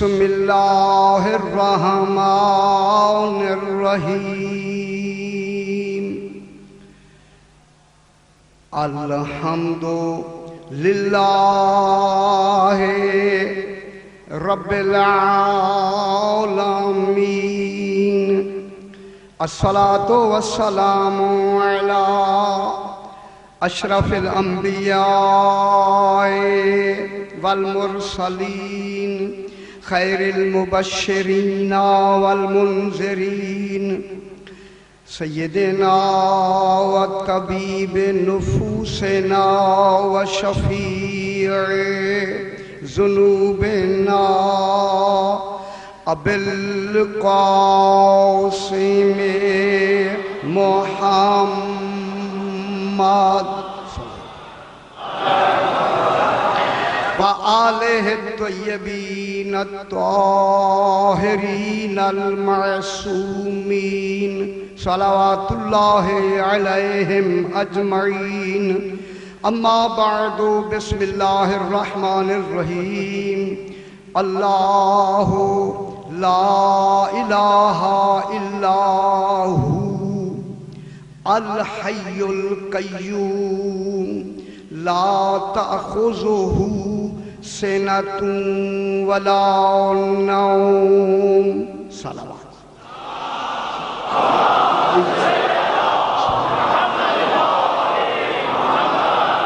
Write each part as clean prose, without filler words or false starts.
بسم اللہ الرحمن الرحیم الحمد للہ رب العالمین الصلاة والسلام علی اشرف الانبیاء والمرسلین خیر المبشرین والمنذرین سیدنا و طبیب نفوسنا و شفیع ذنوبنا ابی القاسم محمد وآلہ الطیبین الطاہرین المعصومین صلوات اللہ علیہم اجمعین اما بعد بسم اللہ الرحمن الرحیم اللہ لا الہ الا ہو الحی القیوم لا تأخذہ سنۃ ولا نوم صلوات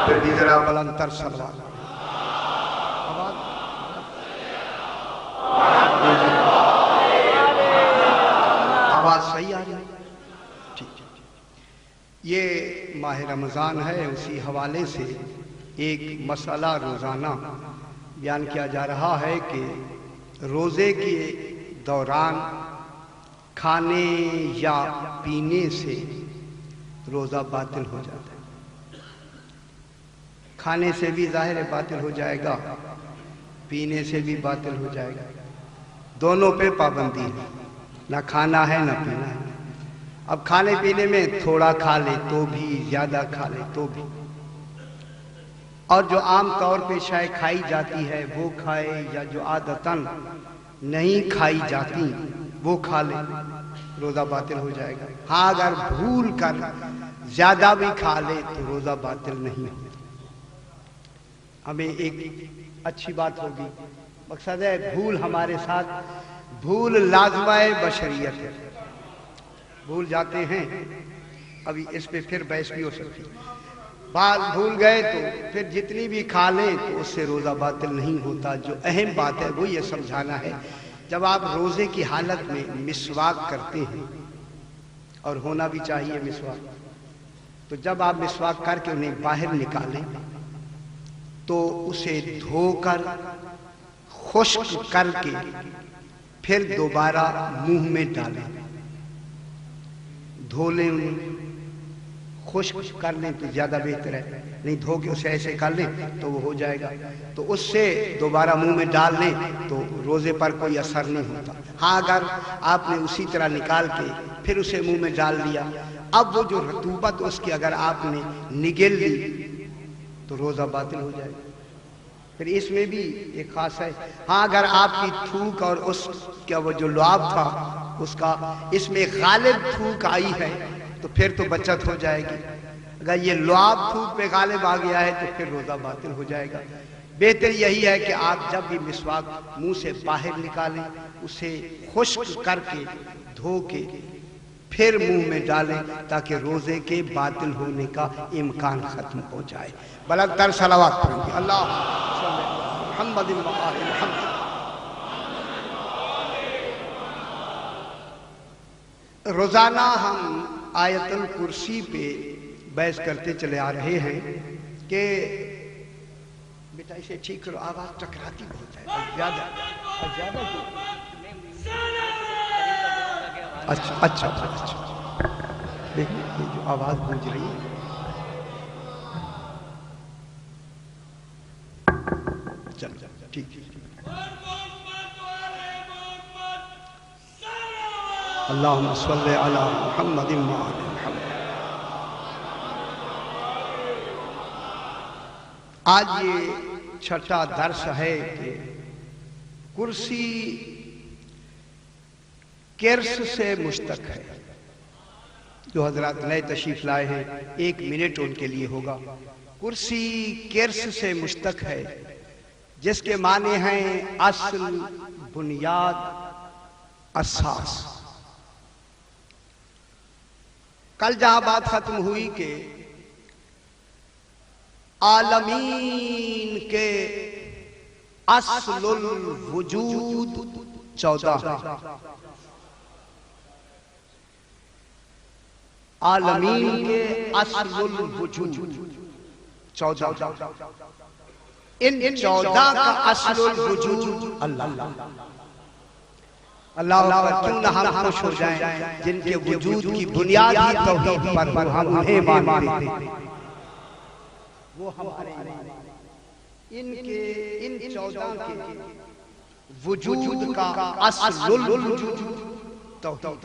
پھر بھی ذرا بلندتر صلوات آواز صحیح آ رہی ہے؟ یہ ماہ رمضان ہے، اسی حوالے سے ایک مسئلہ روزانہ بیان کیا جا رہا ہے کہ روزے کے دوران کھانے یا پینے سے روزہ باطل ہو جاتا ہے۔ کھانے سے بھی ظاہر باطل ہو جائے گا، پینے سے بھی باطل ہو جائے گا، دونوں پہ پابندی ہے، نہ کھانا ہے نہ پینا ہے۔ اب کھانے پینے میں تھوڑا کھا لے تو بھی، زیادہ کھا لے تو بھی، اور جو عام طور پہ شائع کھائی جاتی ہے وہ کھائے، یا جو عادتاً نہیں کھائی جاتی وہ کھا لے، روزہ باطل ہو جائے گا۔ ہاں اگر بھول کر زیادہ بھی کھا لے تو روزہ باطل نہیں ہوتا۔ ہمیں ایک اچھی بات ہوگی، مقصد ہے بھول ہمارے ساتھ، بھول لازمہ بشریت ہے، بھول جاتے ہیں۔ ابھی اس پہ پھر بحث بھی ہو سکتی، بات بھول گئے تو پھر جتنی بھی کھا لیں تو اس سے روزہ باطل نہیں ہوتا۔ جو اہم بات ہے وہ یہ سمجھانا ہے، جب آپ روزے کی حالت میں مسواک کرتے ہیں، اور ہونا بھی چاہیے مسواک، تو جب آپ مسواک کر کے انہیں باہر نکالیں تو اسے دھو کر خشک کر کے پھر دوبارہ منہ میں ڈالیں، دھو لیں انہیں، خشک کر لیں تو زیادہ بہتر ہے، نہیں دھو کے اسے ایسے کر لیں تو وہ ہو جائے گا، تو اس سے دوبارہ منہ میں ڈال لیں تو روزے پر کوئی اثر نہیں ہوتا۔ ہاں اگر آپ نے اسی طرح نکال کے پھر اسے منہ میں ڈال لیا، اب وہ جو رطوبت اس کی اگر آپ نے نگل لی تو روزہ باطل ہو جائے گا۔ پھر اس میں بھی ایک خاص ہے، ہاں اگر آپ کی تھوک اور اس کا وہ جو لعاب تھا اس کا اس میں غالب تھوک آئی ہے تو پھر تو بچت ہو جائے گی، اگر یہ لعاب تھوک پہ غالب آ گیا ہے تو پھر روزہ باطل ہو جائے گا۔ بہتر یہی ہے کہ آپ جب بھی مسواک منہ سے باہر نکالیں اسے خشک کر کے دھو کے پھر منہ میں ڈالیں تاکہ روزے کے باطل ہونے کا امکان ختم ہو جائے۔ بلند تر صلوات پڑھیں گے، اللہ محمد محمد۔ روزانہ ہم آیت الکرسی پہ بحث کرتے چلے آ رہے ہیں کہ بیٹا اسے ٹھیک کرو، آواز ٹکراتی بہت ہے، زیادہ اچھا اچھا اچھا، دیکھیں یہ جو آواز گونج رہی ہے، چل ٹھیک ہے، اللہم صلی علی محمد وآل محمد۔ آج یہ چھٹا درس ہے کہ کرسی کرس سے مشتق ہے. جو حضرات نئے تشریف لائے ہیں 1 منٹ ان کے لیے ہوگا. کرسی کرس سے مشتق ہے جس کے معنی ہیں اصل، بنیاد، اساس. کل جہاں بات ختم ہوئی کہ عالمین کے اصل الوجود 14 عالمین کے اصل الوجود 14. ان 14 کا اصل الوجود اللہ. اللہ پر کیوں نہ ہم خوش ہو جائیں جن کے وجود کی بنیاد ہی توحید پر ہم انہیں مانتے ہیں. وہ ہمارے ان 14 کے وجود کا اصل الوجود توحید.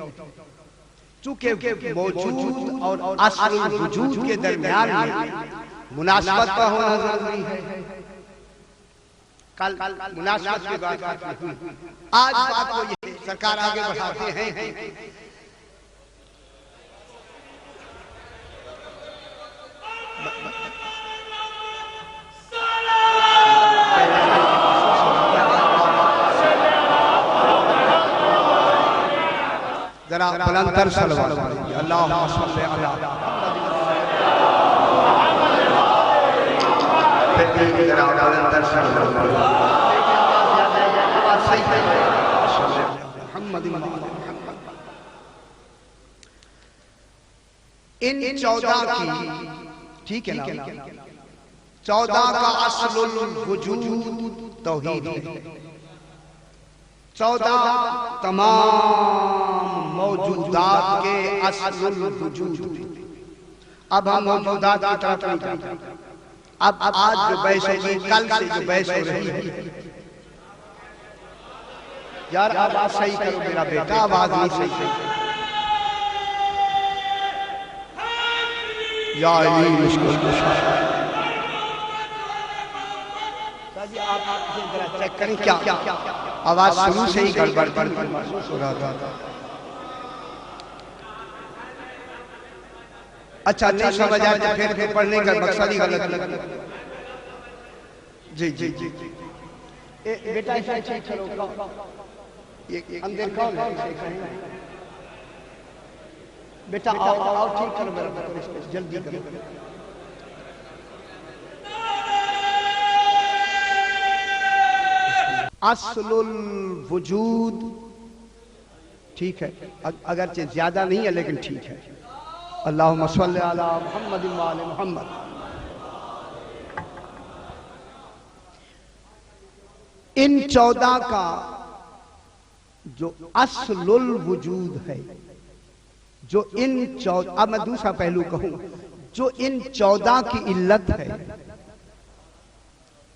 چونکہ موجود اور اصل الوجود کے درمیان میں مناسبت کا ہونا ضروری ہے. کل مناسبت کی بات ہوئی. آج بات کو یہ سرکار آگے بڑھاتے ہیں. ذرا بلندر صلوات اللہم صلی علی ان 14 کی ٹھیک ہے نا 14 کا اصل الوجود توحید ہے. 14 تمام موجودات کے اصل الوجود. اب ہم موجودات کی طرف نہیں جاتے. اب آج جو بحث ہوگی کل سے جو بحث ہو رہی ہے یار آواز صحیح کرو میرا بیٹا آواز نہیں صحیح کرو. یا علی مشکل آپ چیک کریں کیا آواز شروع سے ہی گڑبڑ محسوس ہو رہا تھا. اچھا نہیں سمجھ آیا تو پھر پڑھنے کا مقصد ہی غلط. جی جی جی بیٹا ایسا چیک کرو اندر کون ہے بیٹا آؤ ٹھیک کرو میرا جلدی کرو. اصل الوجود ٹھیک ہے اگرچہ زیادہ نہیں ہے لیکن ٹھیک ہے. اللہم صلی علی محمد و آل محمد. ان 14 کا جو اصل الوجود ہے جو ان 14 اب میں دوسرا پہلو کہوں جو ان 14 کی علت ہے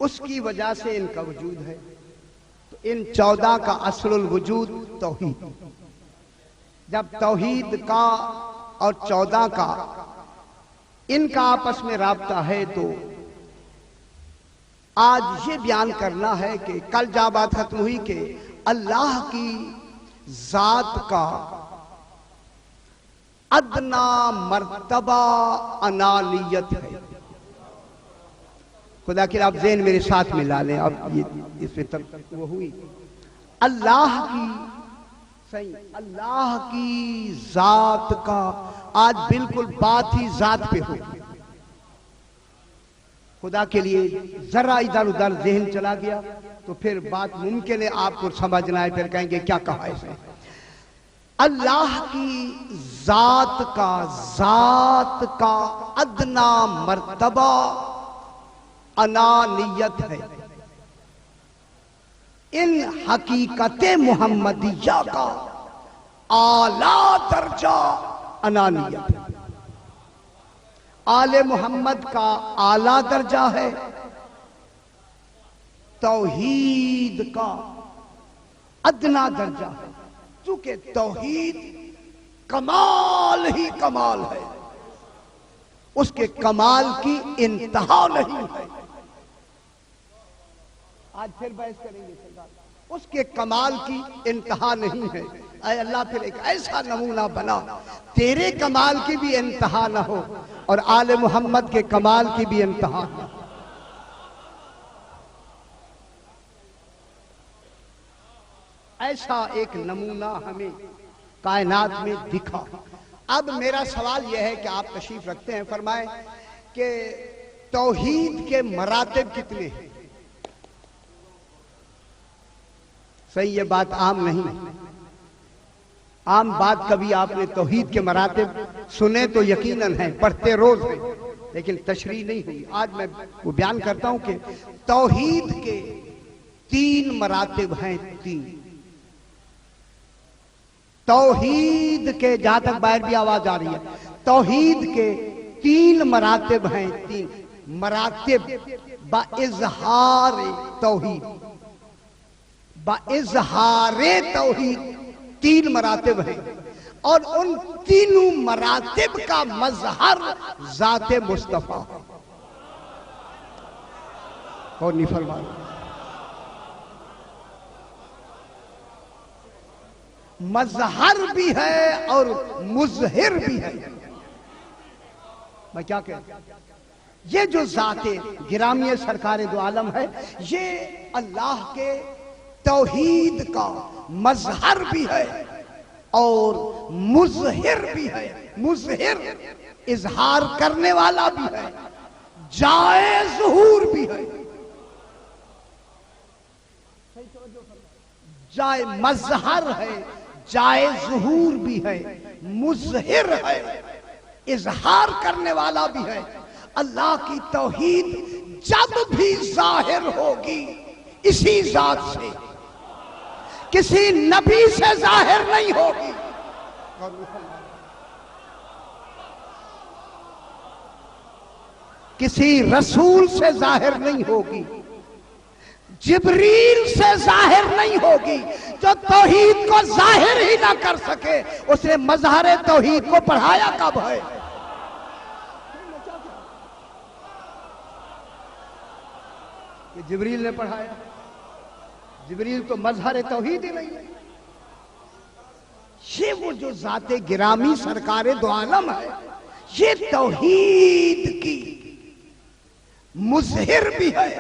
اس کی وجہ سے ان کا وجود ہے. تو ان 14 کا اصل الوجود توحید. جب توحید کا اور 14 کا ان کا آپس میں رابطہ ہے تو آج یہ بیان کرنا ہے کہ کل جہاں بات ختم ہوئی کہ اللہ کی ذات کا ادنا مرتبہ انانیت ہے. خدا کہ آپ ذہن میرے ساتھ ملا لیں. اب یہ اس میں وہ ہوئی اللہ کی صحیح اللہ کی ذات کا آج بالکل بات ہی ذات پہ ہو. خدا کے لیے ذرا ادھر ادھر ذہن چلا گیا تو پھر بات ممکن ہے آپ کو سمجھنا ہے. پھر کہیں گے کیا کہا اس نے. اللہ کی ذات کا ادنا مرتبہ انانیت ہے. ان حقیقت محمدیہ کا اعلیٰ درجہ انانیت ہے. آل محمد کا اعلیٰ درجہ ہے. توحید کا ادنا درجہ ہے. چونکہ توحید کمال ہی کمال ہے اس کے کمال کی انتہا نہیں ہے. آج پھر بحث کریں گے سرکار. اس کے کمال کی انتہا نہیں ہے۔ اے اللہ پھر ایک ایسا نمونہ بنا تیرے کمال کی بھی انتہا نہ ہو اور آل محمد کے کمال کی بھی انتہا نہ ہو۔ ایسا ایک نمونہ ہمیں کائنات میں دکھا۔ اب میرا سوال یہ ہے کہ آپ تشریف رکھتے ہیں، فرمائیں کہ توحید کے مراتب کتنے ہیں؟ صحیح، یہ بات عام نہیں، عام بات کبھی آپ نے توحید کے مراتب سنے تو یقیناً ہیں، پڑھتے روز ہیں، لیکن تشریح نہیں ہوئی۔ آج میں وہ بیان کرتا ہوں کہ توحید کے 3 مراتب ہیں، 3 توحید کے، جہاں تک باہر بھی آواز آ رہی ہے، توحید کے 3 مراتب ہیں، 3 مراتب با اظہار توحید، با اظہار توحید 3 مراتب ہیں، اور ان 3 مراتب کا مظہر ذات مصطفیٰ۔ کون نہیں فرما رہا؟ مظہر بھی ہے اور مظہر بھی ہے۔ میں کیا کہتا ہوں، یہ جو ذات گرامی سرکار دو عالم ہے، یہ اللہ کے توحید کا مظہر بھی ہے اور مظہر بھی ہے۔ مظہر اظہار کرنے والا بھی ہے، جائے ظہور بھی ہے۔ جائے مظہر ہے، جائے ظہور بھی ہے، مظہر ہے، اظہار کرنے والا بھی ہے۔ اللہ کی توحید جب بھی ظاہر ہوگی اسی ذات سے، کسی نبی سے ظاہر نہیں ہوگی، کسی رسول سے ظاہر نہیں ہوگی، جبریل سے ظاہر نہیں ہوگی۔ جو توحید کو ظاہر ہی نہ کر سکے اس نے مظہر توحید کو پڑھایا کب ہے؟ کہ جبریل نے پڑھایا؟ جبریل تو مظہر توحید ہی نہیں ہے۔ یہ وہ جو ذات گرامی سرکار دو عالم ہے، یہ توحید کی مظہر بھی ہے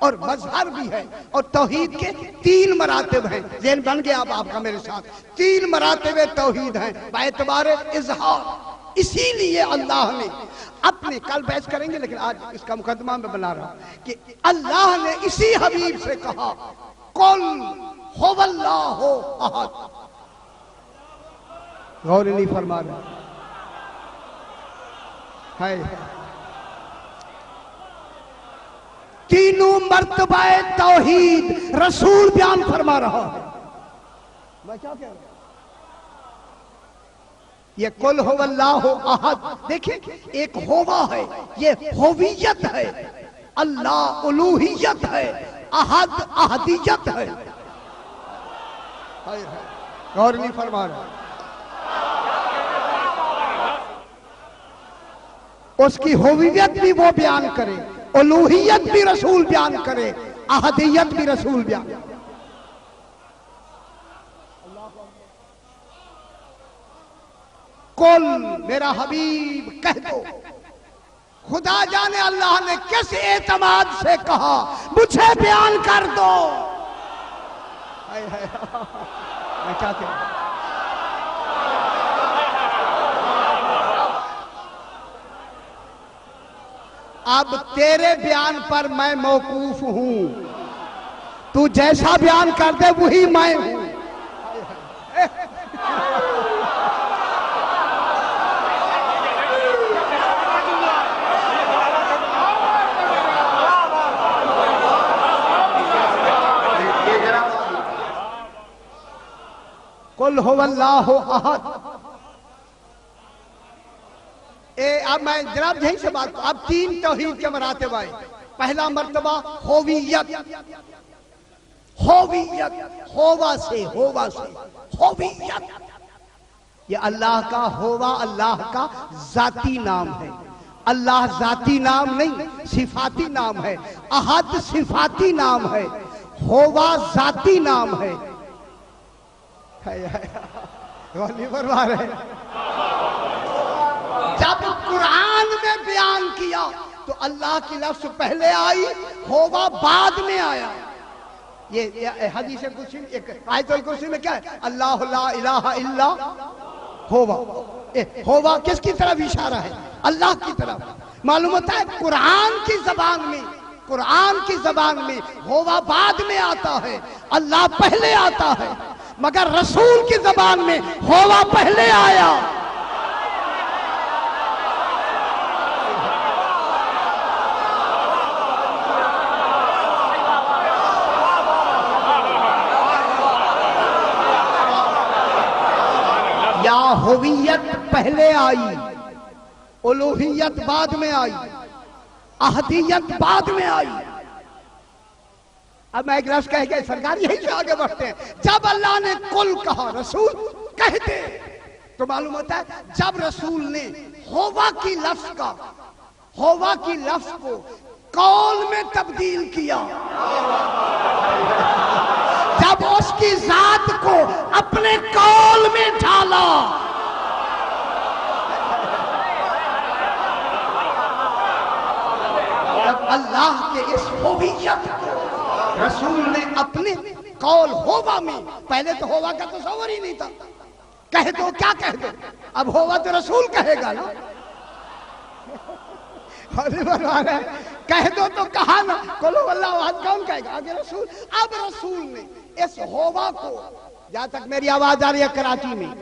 اور مظہر بھی ہے، اور توحید کے 3 مراتب ہیں۔ ذہن بن گیا اب آپ کا میرے ساتھ؟ 3 مراتب توحید ہیں باعتبار اظہار۔ اسی لیے اللہ نے اپنے، کل بحث کریں گے لیکن آج اس کا مقدمہ میں بنا رہا ہوں، کہ اللہ نے اسی حبیب سے کہا قل هو اللہ احد۔ غور نہیں فرما رہا ہے؟ تینوں مرتبہ توحید رسول بیان فرما رہا ہے۔ میں کیا کہہ رہا ہوں؟ یہ قل هو اللہ احد، دیکھیں ایک ہوا ہے، یہ ہویت ہے، اللہ الوہیت ہے، احد احدیت ہے۔ غور نہیں فرما رہا؟ اس کی ہویت بھی وہ بیان کرے، الوہیت بھی رسول بیان کرے، احدیت بھی رسول بیان کرے۔ قل، میرا حبیب کہہ دو، خدا جانے اللہ نے کس اعتماد سے کہا مجھے بیان کر دو۔ میں کیا کہوں؟ اب تیرے بیان پر میں موقوف ہوں، تو جیسا بیان کر دے وہی میں ہوں۔ قل هو اللہ احد۔ اب میں جناب یہیں سے بات، اب 3 توحید کے مراتب آئے۔ پہلا مرتبہ ہویت، ہویت، ہوا سے، ہوا سے، ہویت۔ یہ اللہ کا ہوا، اللہ کا ذاتی نام ہے۔ اللہ ذاتی نام نہیں، صفاتی نام ہے۔ احد صفاتی نام ہے۔ ہووا ذاتی نام ہے. جب قرآن میں بیان کیا تو اللہ کی لفظ پہلے آئی، ہووا بعد میں آیا. یہ حدیث قدسی، آیت الکرسی میں کیا ہے؟ اللہ لا الہ الا ہووا. ہووا کس کی طرف اشارہ ہے؟ اللہ کی طرف. معلوم ہوتا ہے قرآن کی زبان میں ہووا بعد میں آتا ہے، اللہ پہلے آتا ہے، مگر رسول کی زبان میں ہووا پہلے آیا. یا ہویت پہلے آئی، الوہیت بعد میں آئی، احدیت بعد میں آئی. اب میں ایک لفظ کہہ کے سرکار یہی سے آگے بڑھتے ہیں. جب اللہ نے کل کہا رسول کہہ دے، تو معلوم ہوتا ہے جب رسول نے ہووا کی لفظ کو قول میں تبدیل کیا، جب اس کی ذات کو اپنے قول میں ڈھالا، جب اللہ کے اس ہویت کو رسول نے اپنے قول ہووا میں، پہلے تو ہووا کا تصور ہی نہیں تھا، کہہ دو کیا کہہ دو، اب ہووا تو رسول کہے گا نا. کہہ دو تو کہا نا، قل هو اللہ احد کون کہے گا؟ آگے رسول. اب رسول نے اس ہووا کو، جہاں تک میری آواز آ رہی ہے کراچی میں،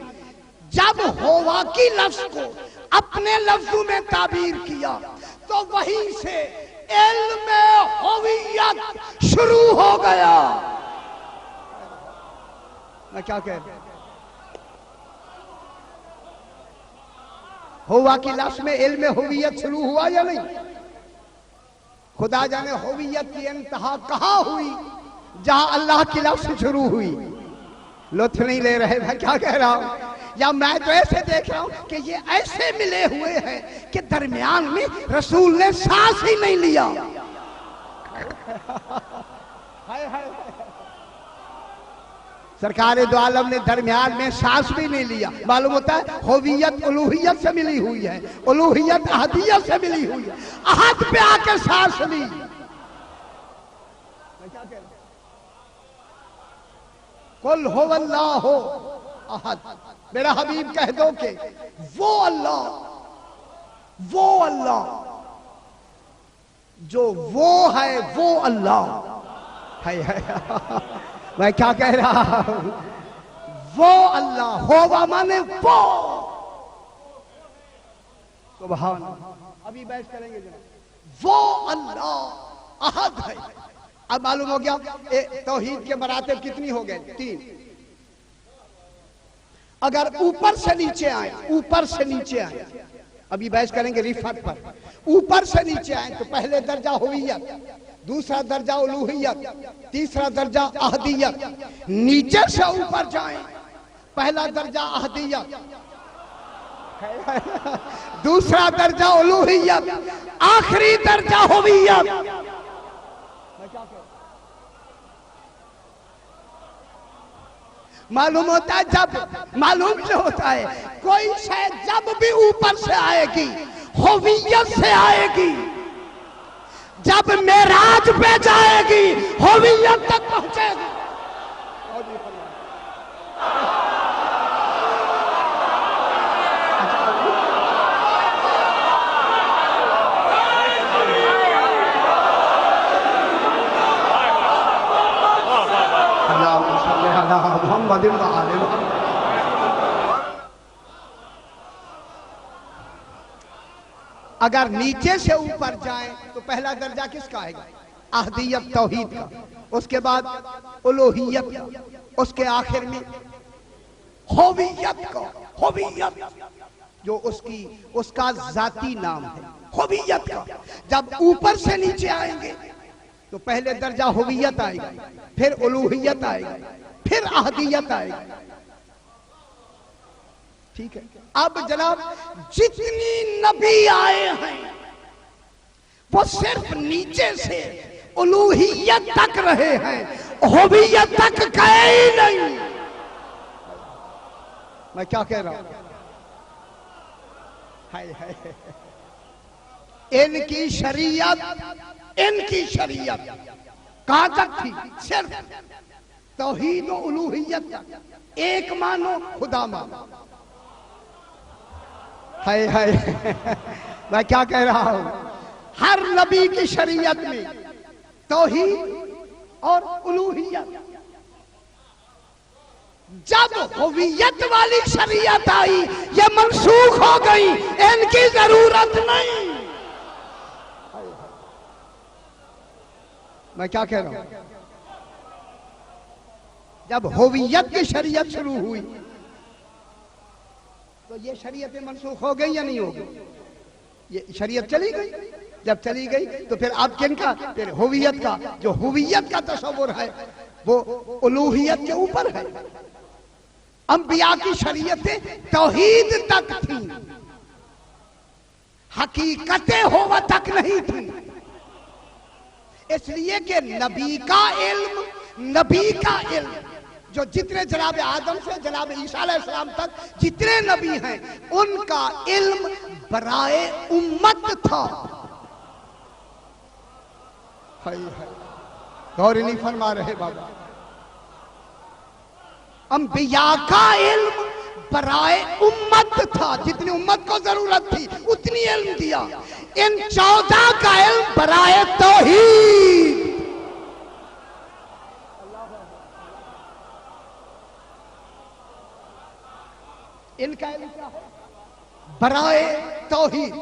جب ہووا کی لفظ کو اپنے لفظوں میں تعبیر کیا تو وہیں سے علم ہویت شروع ہو گیا. میں کیا کہہ رہا ہوں؟ ہوا کی لفظ میں علم ہویت شروع ہوا یا نہیں؟ خدا جانے ہویت کی انتہا کہاں ہوئی جہاں اللہ کی لفظ شروع ہوئی. لطف نہیں لے رہے، میں کیا کہہ رہا ہوں؟ یا میں تو ایسے دیکھ رہا ہوں کہ یہ ایسے ملے ہوئے ہیں کہ درمیان میں رسول نے سانس ہی نہیں لیا. سرکار دو عالم نے درمیان میں سانس بھی نہیں لیا. معلوم ہوتا ہے ہویت الوہیت سے ملی ہوئی ہے، الوہیت احدیت سے ملی ہوئی ہے. احد پہ آ کے سانس لی. قل هو اللہ احد. میرا حبیب کہہ دو کہ وہ اللہ جو وہ ہے، وہ اللہ ہے. میں کیا کہہ رہا ہوں؟ وہ اللہ، ہووا مانے وہ. سبحان اللہ. ابھی بحث کریں گے جناب. وہ اللہ احد ہے. اب معلوم ہو گیا توحید کے مراتب کتنی ہو گئے؟ 3. اگر اوپر سے نیچے آئیں، ابھی بحث کریں گے رفعت پر. اوپر سے نیچے آئیں تو پہلے درجہ ہویت، دوسرا درجہ الوہیت، تیسرا درجہ احدیت. نیچے سے اوپر جائیں، پہلا درجہ احدیت، دوسرا درجہ الوہیت، آخری درجہ ہویت. معلوم ہوتا ہے کوئی شے جب بھی اوپر سے آئے گی ہویت سے آئے گی، جب معراج پہ جائے گی ہویت تک پہنچے گی. محمد اگر نیچے سے اوپر جائیں تو پہلا درجہ کس کا آئے گا؟ احدیت توحید کا. اس کے بعد الوہیت کا. اس کے آخر میں ہویت کا. ہویت جو اس کا ذاتی نام ہے، ہویت کا. جب اوپر سے نیچے آئیں گے تو پہلے درجہ ہویت آئے گا، پھر الوہیت آئے گا، پھر احدیت آئے گی. ٹھیک ہے. اب جناب جتنی نبی آئے ہیں وہ صرف نیچے سے الوہیت تک رہے ہیں، ہویت تک گئے ہی نہیں۔ میں کیا کہہ رہا ہوں؟ ہائے ہائے، ان کی شریعت کہاں تک تھی؟ صرف توحید و الوہیت تک، ایک مانو خدا مانو۔ ہائے ہائے، میں کیا کہہ رہا ہوں؟ ہر نبی کی شریعت میں توحید اور الوہیت، جب ہویت والی شریعت آئی یہ منسوخ ہو گئی، ان کی ضرورت نہیں۔ میں کیا کہہ رہا ہوں؟ جب ہویت کی شریعت شروع ہوئی تو یہ شریعتیں منسوخ ہو گئی یا نہیں ہو گئی؟ یہ شریعت چلی گئی۔ جب چلی گئی تو پھر اب کن کا؟ پھر ہویت کا، جو ہویت کا تصور ہے وہ الوہیت کے اوپر ہے۔ انبیاء کی شریعتیں توحید تک تھیں، حقیقت ہوا تک نہیں تھی، اس لیے کہ نبی کا علم جو جتنے جناب آدم سے جناب عیسیٰ علیہ السلام تک جتنے نبی ہیں ان کا علم برائے امت تھا۔ غور نہیں فرما رہے بابا؟ انبیاء کا علم برائے امت تھا، جتنی امت کو ضرورت تھی اتنی علم دیا۔ ان 14 کا علم برائے توحید، ان کا علم کیا ہے؟ برائے توحید۔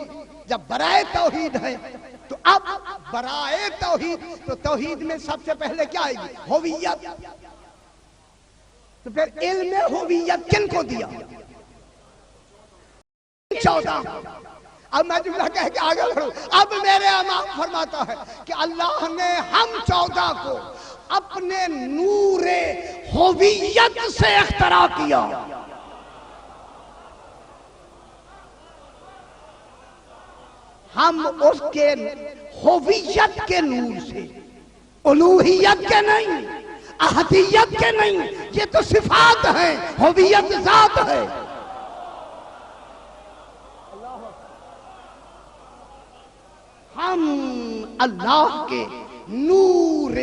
جب برائے توحید ہے تو اب برائے توحید، تو توحید میں سب سے پہلے کیا آئے گی؟ ہویت۔ تو پھر علم ہویت کن کو دیا؟ 14۔ اب میں جملہ کہہ کے آگے بڑھوں۔ اب میرے امام فرماتا ہے کہ اللہ نے ہم 14 کو اپنے نور ہویت سے اختراع کیا۔ ہم اس کے ہویت کے نور سے، الوہیت کے نہیں، احدیت کے نہیں، یہ تو صفات ہیں، ہویت ذات ہے۔ ہم اللہ کے نور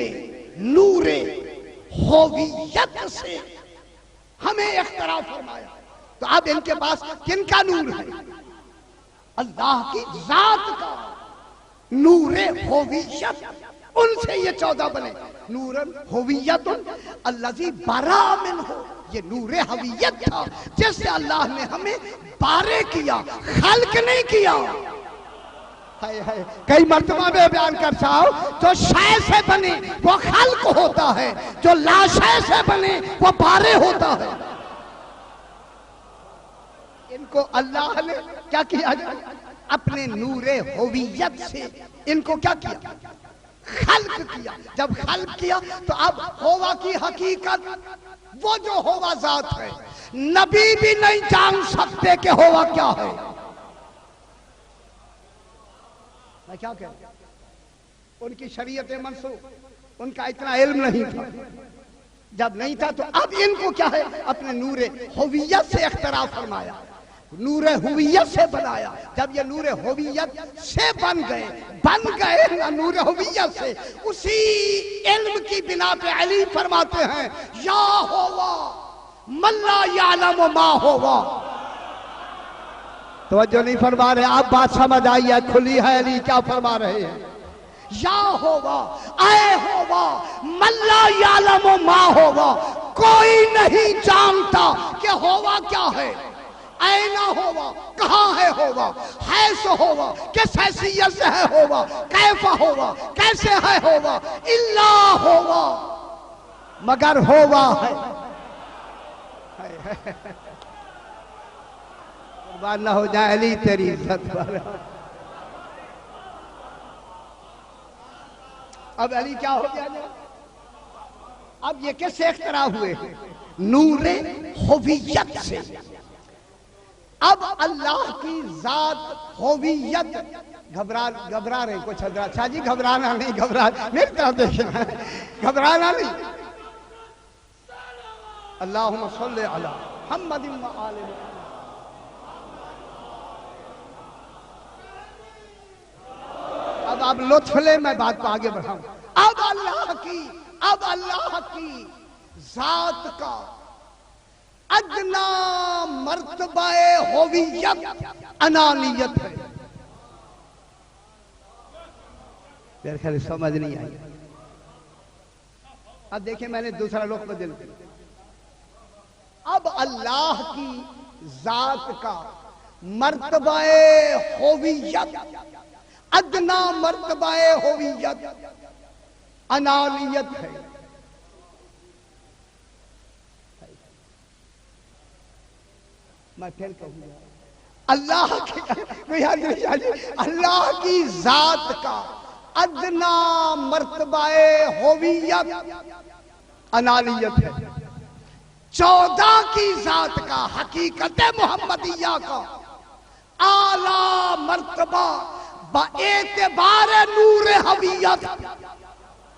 ہویت سے ہمیں اختراع فرمایا۔ تو اب ان کے پاس کن کا نور ہے؟ اللہ کی ذات کا نور ہویت، ان سے یہ 14 بنے۔ نور ہویت الذی برا منہ، یہ نور ہویت تھا جس سے اللہ نے ہمیں بارے کیا، خلق نہیں کیا۔ کئی مرتبہ میں بیان کر چاہو، جو شے سے بنے وہ خلق ہوتا ہے، جو لا شے سے بنے وہ بارے ہوتا ہے۔ ان کو اللہ نے کیا کیا؟ اپنے نور ہویت سے ان کو کیا کیا؟ خلق کیا۔ جب خلق کیا تو اب ہوا کی حقیقت، وہ جو ہوا ذات ہے، نبی بھی نہیں جان سکتے کہ ہوا کیا ہے۔ میں کیا کہہ رہا ہوں؟ ان کی شریعت منسوخ، ان کا اتنا علم نہیں تھا۔ جب نہیں تھا تو اب ان کو کیا ہے؟ اپنے نور ہویت سے اختراع فرمایا، نور ہویت سے بنایا۔ جب یہ نور ہویت سے بن گئے نور ہویت سے، اسی علم کی بنا پہ علی فرماتے ہیں یا ہوا من لا یعلم ما ہوا۔ توجہ نہیں فرما رہے آپ؟ بات سمجھ آئی ہے؟ کھلی ہے؟ علی کیا فرما رہے ہیں؟ یا ہوا، اے ہوا من لا یعلم ما ہوا، کوئی نہیں جانتا کہ ہوا کیا ہے۔ اینا ہوا، کہاں ہے ہوا، حیث ہوا، کس حیثیت سے ہے ہوا، کیف ہوا، کیسے ہے ہوا، الا ہوا، مگر ہوا ہے۔ قربان نہ ہو جائے علی تیری عزت والا۔ اب علی کیا ہو گیا؟ اب یہ کس سے اختراع ہوئے؟ نور ہویت سے۔ اب اللہ کی ذات ہویت، گھبرا رہے کچھ حضرات؟ شاہ جی گھبرانا نہیں، میری طرف دیکھنا، گھبرانا نہیں۔ اللہم صلی علی محمد و آل محمد۔ اب آپ لطف لیں، میں بات کو آگے بڑھاؤں۔ اب اللہ کی ذات کا ادنا مرتبہ ہویت انانیت ہے۔ میرے خیال سمجھ نہیں آئی۔ اب دیکھیں میں نے دوسرا رخ بدل دیا۔ اب اللہ کی ذات کا مرتبہ ہویت ادنا مرتبہ ہویت انانیت ہے۔ میں پھر کہوں گا اللہ کی ذات کا ادنا مرتبہ ہویت انانیت ہے۔ 14 کی ذات کا حقیقت محمدیہ کا اعلیٰ مرتبہ با اعتبار نور حویت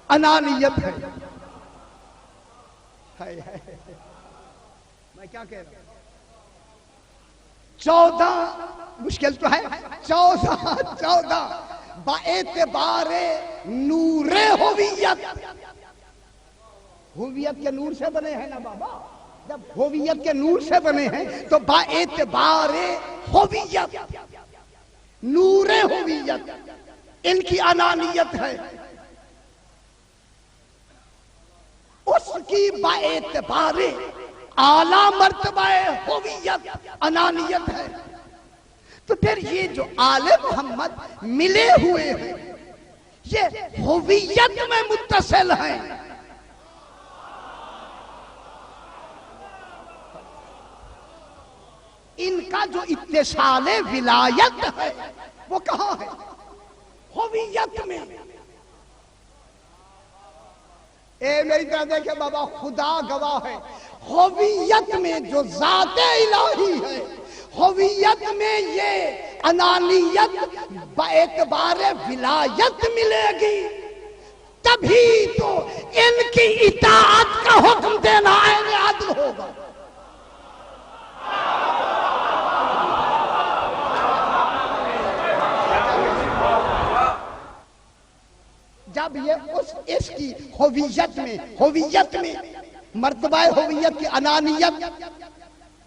انانیت ہے۔ میں کیا کہہ رہا ہوں؟ 14 مشکل تو ہے، 14 با اعتبار نور ہویت۔ ہویت کے نور سے بنے ہیں نا بابا، جب ہویت کے نور سے بنے ہیں تو با اعتبار ہویت نور ہویت ان کی انانیت ہے۔ اس کی با اعتبار اعلیٰ مرتبہ ہویت انانیت ہے۔ تو پھر یہ جو آل محمد ملے ہوئے ہیں یہ ہویت میں متصل ہیں۔ ان کا جو اتصال ولایت ہے وہ کہاں ہے؟ ہویت میں۔ اے میری طرح دیکھیں بابا، خدا گواہ ہے، ہویت میں جو ذات الہی ہے، ہویت میں یہ انانیت باعتبار ولایت ملے گی، تبھی تو ان کی اطاعت کا حکم دینا عین عدل ہوگا۔ جب یہ اس کی ہویت میں مرتبہ ہویت کی انانیت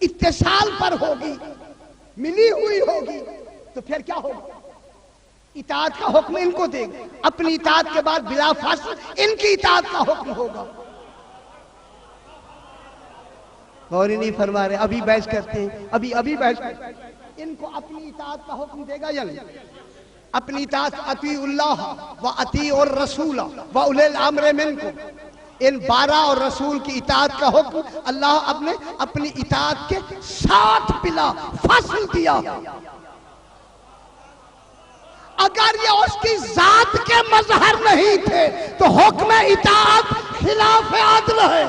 اتصال پر ہوگی، ملی ہوئی ہوگی، تو پھر کیا ہوگا؟ اطاعت کا حکم ان کو دے گا، اپنی اطاعت کے بعد بلا فاصل ان کی اطاعت کا حکم ہوگا۔ اور نہیں فرما رہے، ابھی بحث کرتے ہیں، ابھی بحث کرتے ہیں۔ ان کو اپنی اطاعت کا حکم دے گا یا نہیں؟ اپنی اطاعت اطیعوا اللہ و اطیعوا الرسول و اولی الامر منکم، ان 12 اور رسول کی اطاعت کا حکم اللہ اپنی اطاعت کے ساتھ بلا فصل دیا۔ اگر یہ اس کی ذات کے مظہر نہیں تھے تو حکم اطاعت خلاف عدل ہے۔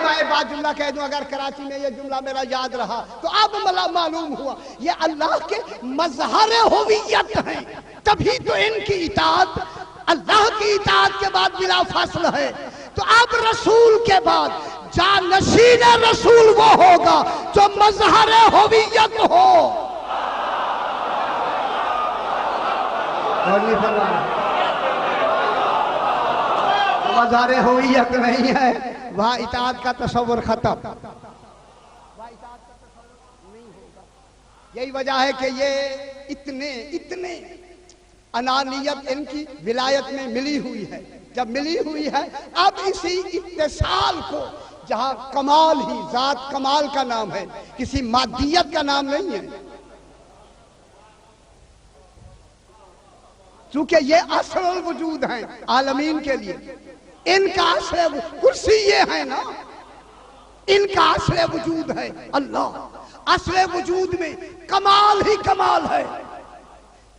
میں بات جملہ کہہ دوں، اگر کراچی میں یہ جملہ میرا یاد رہا تو اب معلوم ہوا یہ اللہ کے مظہر ہویت ہیں، تبھی تو ان کی اطاعت اللہ کی اطاعت کے بعد بلا فاصل ہے۔ تو اب رسول کے بعد جانشین رسول وہ ہوگا جو مظہر ہویت ہو۔ مظہر ہویت نہیں ہے، وہاں اطاعت کا تصور ختم۔ یہی وجہ ہے کہ یہ اتنے انانیت ان کی ولایت میں ملی ہوئی ہے۔ جب ملی ہوئی ہے اب اسی اتصال کو، جہاں کمال ہی ذات کمال کا نام ہے، کسی مادیت کا نام نہیں ہے، چونکہ یہ اصل الوجود ہیں عالمین کے لیے۔ ان کا اصل کرسی یہ ہے نا، ان کا اصل وجود ہے اللہ، اصل وجود میں کمال ہی کمال ہے۔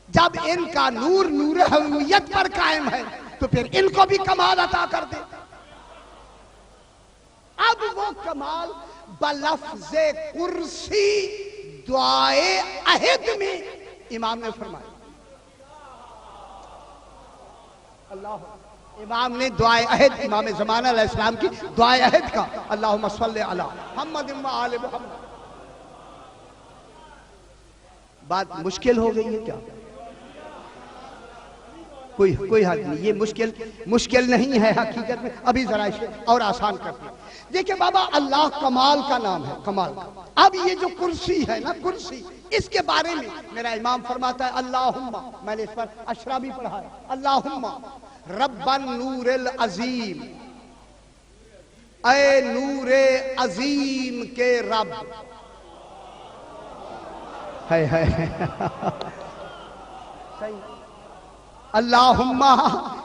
جب ان کا نور حویت پر قائم ہے تو پھر ان کو بھی کمال عطا کر دے۔ اب وہ کمال بلفظ کرسی دعائے عہد میں امام نے فرمایا، اللہ امام نے دعائے عہد امام زمانہ علیہ السلام کی دعائے عہد کا اللہم صلی علی محمد و آل محمد. بات مشکل ہو گئی ہے کیا؟ کوئی حد نہیں. یہ مشکل نہیں ہے حقیقت میں. ابھی ذرا اسے اور آسان کرتے ہیں. دیکھیں بابا اللہ کمال کا نام ہے, کمال کا. اب یہ جو کرسی ہے نا, کرسی, اس کے بارے میں میرا امام فرماتا ہے اللہم, میں نے اس پر اشرا بھی پڑھا ہے, اللہم رب النور العظیم, اے نور عظیم کے رب. صحیح. اللہم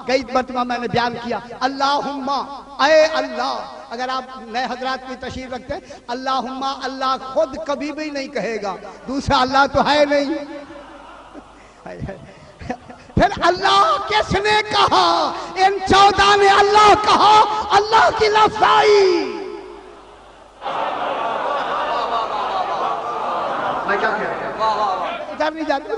کئی مرتبہ میں نے بیان کیا, اللہم اے اللہ. اگر آپ نئے حضرات کی تشریف رکھتے ہیں, اللہم اللہ خود کبھی بھی نہیں کہے گا, دوسرا اللہ تو ہے نہیں. پھر اللہ کس نے کہا؟ ان 14 نے اللہ کہا. اللہ کی لفظ آئی. میں کیا کہہ رہا ہوں؟ ادھر نہیں جاتے,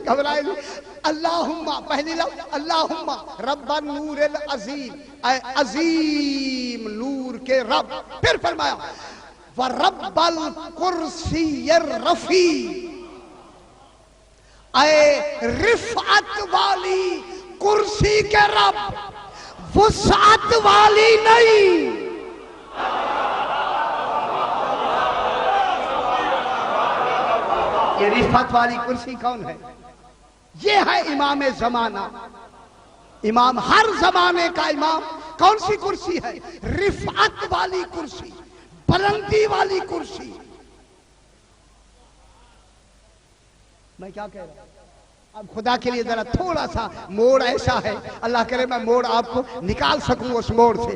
گھبرائے نہیں. اللہم پہلی لفظ اللہم رب النور العظیم, اے عظیم نور کے رب. پھر فرمایا وَرَبَّ الْقُرْسِيِّ الرَّفِيعِ, اے رفعت والی کرسی کے رب, وسعت والی نہیں. یہ رفعت والی کرسی کون ہے؟ یہ ہے امام زمانہ, امام ہر زمانے کا امام. کون سی کرسی ہے؟ رفعت والی کرسی, بلندی والی کرسی. میں کیا کہہ رہا ہوں؟ اب خدا کے لیے ذرا تھوڑا سا موڑ ایسا ہے, اللہ کرے میں موڑ آپ کو نکال سکوں اس موڑ سے.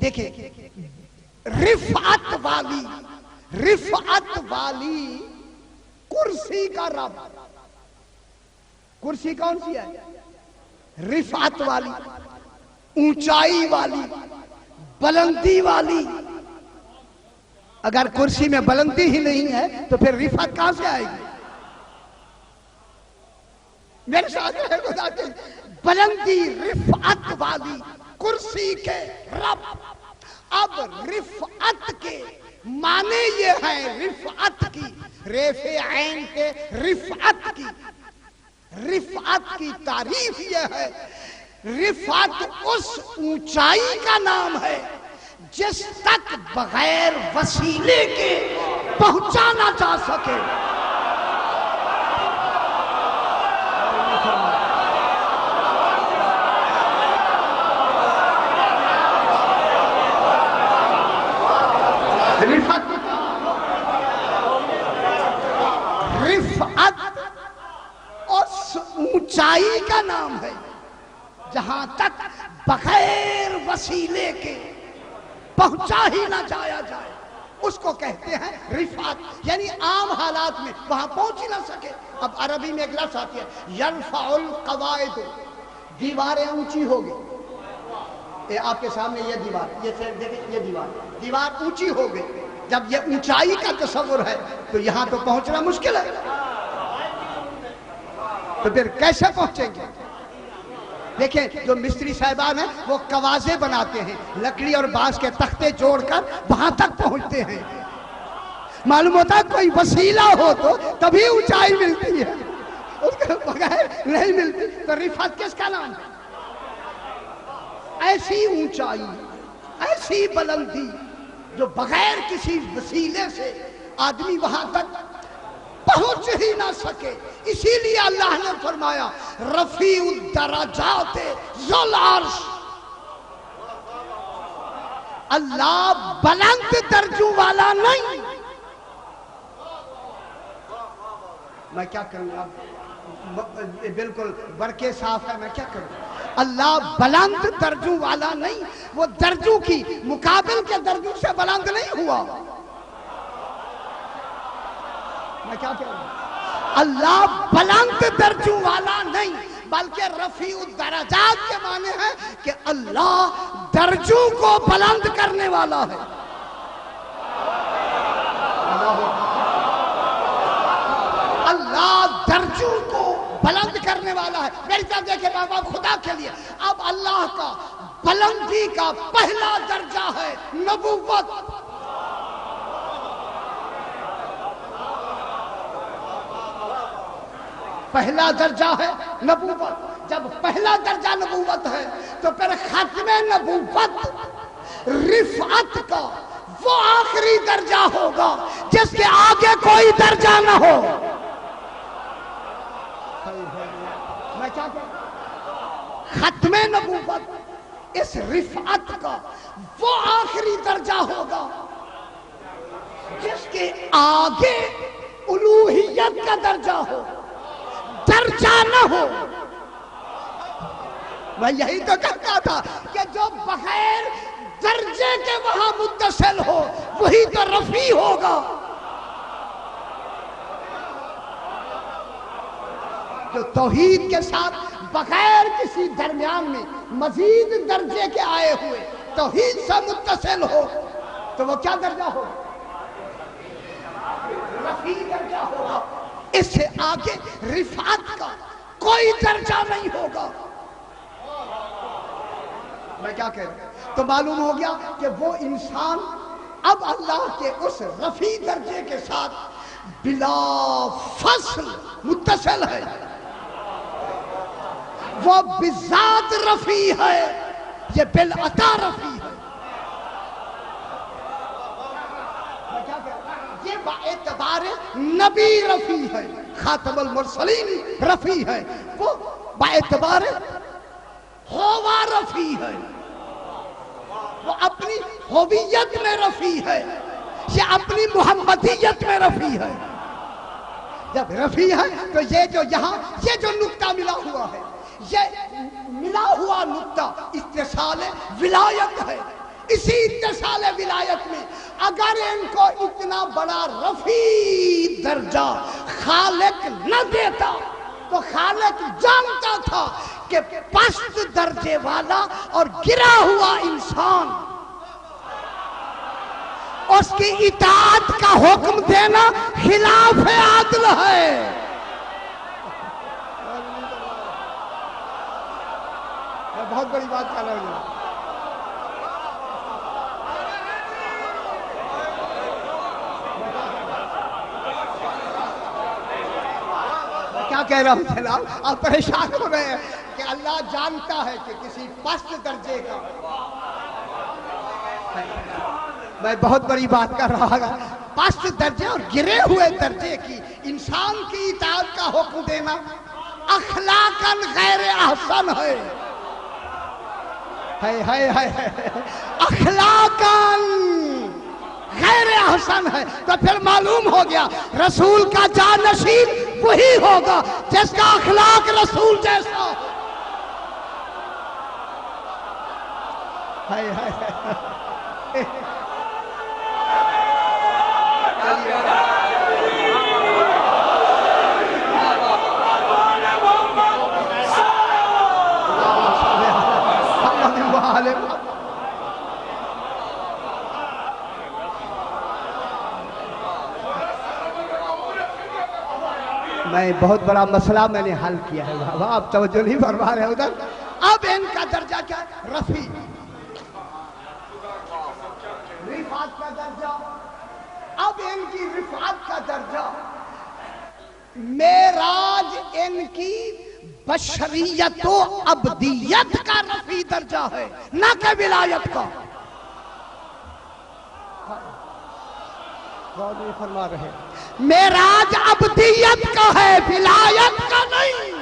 دیکھیں رفعت والی کرسی کا رب. کرسی کون سی ہے؟ رفعت والی, اونچائی والی, بلندی والی. اگر کرسی میں بلندی ہی نہیں ہے تو پھر رفعت کہاں سے آئے گی؟ میرے ساتھ ہے خدا کے, بلندی رفعت والی کرسی کے رب. اب رفعت کے معنی یہ ہے, رفعت کی, ریفع عین کے رفعت کی تعریف یہ ہے, رفعت اس اونچائی کا نام ہے جس تک بغیر وسیلے کے پہنچا نہ جا سکے. رفعت اس اونچائی کا نام ہے جہاں تک بغیر وسیلے کے پہنچا ہی نہ جایا جائے, اس کو کہتے ہیں رفعت. یعنی عام حالات میں وہاں پہنچ ہی نہ سکے. اب عربی میں ایک لفظ آتی ہے یرفع القواعد, دیواریں اونچی ہو گئی. آپ کے سامنے یہ دیوار, یہ دیکھیں, یہ دیوار اونچی ہو گئی. جب یہ اونچائی کا تصور ہے تو یہاں تو پہنچنا مشکل ہے, تو پھر کیسے پہنچیں گے؟ دیکھیں جو مستری صاحبان ہیں وہ کوازے بناتے ہیں, لکڑی اور بانس کے تختے جوڑ کر وہاں تک پہنچتے ہیں. معلوم ہوتا ہے کوئی وسیلہ ہو تو تبھی اونچائی ملتی ہے, اس کے بغیر نہیں ملتی. تو رفعت کس کا نام ہے؟ ایسی اونچائی, ایسی بلندی جو بغیر کسی وسیلے سے آدمی وہاں تک پہنچ ہی نہ سکے. اسی لیے اللہ نے فرمایا رفیع الدرجات ذو العرش, اللہ بلند درجوں والا نہیں. میں کیا کروں, بالکل برقے صاف ہے, میں کیا کروں. اللہ بلند درجوں والا نہیں, وہ درجوں کی مقابل کے درجوں سے بلند نہیں ہوا. میں کیا کہہ رہا ہوں, اللہ بلند درجوں والا نہیں بلکہ رفیع الدرجات کے معنی ہے کہ اللہ درجوں کو بلند کرنے والا ہے. اللہ درجوں کو بلند کرنے والا ہے. میری طرف دیکھیں بابا خدا کے لیے. اب اللہ کا بلندی کا پہلا درجہ ہے نبوت. پہلا درجہ ہے نبوت. جب پہلا درجہ نبوت ہے تو پھر ختم نبوت رفعت کا وہ آخری درجہ ہوگا جس کے آگے کوئی درجہ نہ ہو. میں کیا کہوں؟ ختم نبوت اس رفعت کا وہ آخری درجہ ہوگا جس کے آگے الوہیت کا درجہ ہو، درجہ نہ ہو. میں یہی تو کہتا تھا کہ جو بغیر درجے کے وہاں متصل ہو وہی تو رفیع ہوگا. جو توحید کے ساتھ بغیر کسی درمیان میں مزید درجے کے آئے ہوئے توحید سے متصل ہو تو وہ کیا درجہ ہوگا؟ رفیع درجہ ہوگا. اس سے آگے رفعت کا کوئی درجہ نہیں ہوگا. میں کیا کہہ رہا ہوں؟ تو معلوم ہو گیا کہ وہ انسان اب اللہ کے اس رفیع درجے کے ساتھ بلا فصل متصل ہے. وہ بذات رفیع ہے، یہ بالعطا رفیع ہے. یہ باعتبار نبی رفیع ہے، خاتم المرسلین رفیع ہے. وہ باعتبار ہوا رفیع ہے، وہ اپنی ہویت میں رفیع ہے، یہ اپنی محمدیت میں رفیع ہے. جب رفیع ہے تو یہ جو یہاں یہ جو نقطہ ملا ہوا ہے، یہ ملا ہوا نقطہ اتصال ولایت ہے. اسی اتصال ولایت میں اگر ان کو اتنا بڑا رفیع درجہ خالق نہ دیتا تو خالق جانتا تھا کہ پست درجے والا اور گرا ہوا انسان اس کی اطاعت کا حکم دینا خلاف عدل ہے. بہت بڑی بات کر رہا ہوں. کیا کہہ رہا ہوں جناب؟ آپ پریشان ہو رہے ہیں کہ اللہ جانتا ہے کہ کسی پست درجے کا. میں بہت بڑی بات کر رہا ہوں. پست درجے اور گرے ہوئے درجے کی انسان کی اطاعت کا حکم دینا اخلاقاً غیر احسن ہے. اخلاقاً غیر احسن ہے. تو پھر معلوم ہو گیا رسول کا جانشین وہی ہوگا جس کا اخلاق رسول جیسا ہو. میں بہت بڑا مسئلہ میں نے حل کیا ہے بابا، آپ توجہ نہیں فرما رہے ادھر. اب ان کا درجہ کیا ہے؟ رفیع. رفعت کا درجہ. اب ان کی رفعت کا درجہ معراج ان کی بشریت و ابدیت کا رفیع درجہ ہے، نہ کہ ولایت کا. فرما رہے معراج ابدیت کا ہے، ولایت کا نہیں.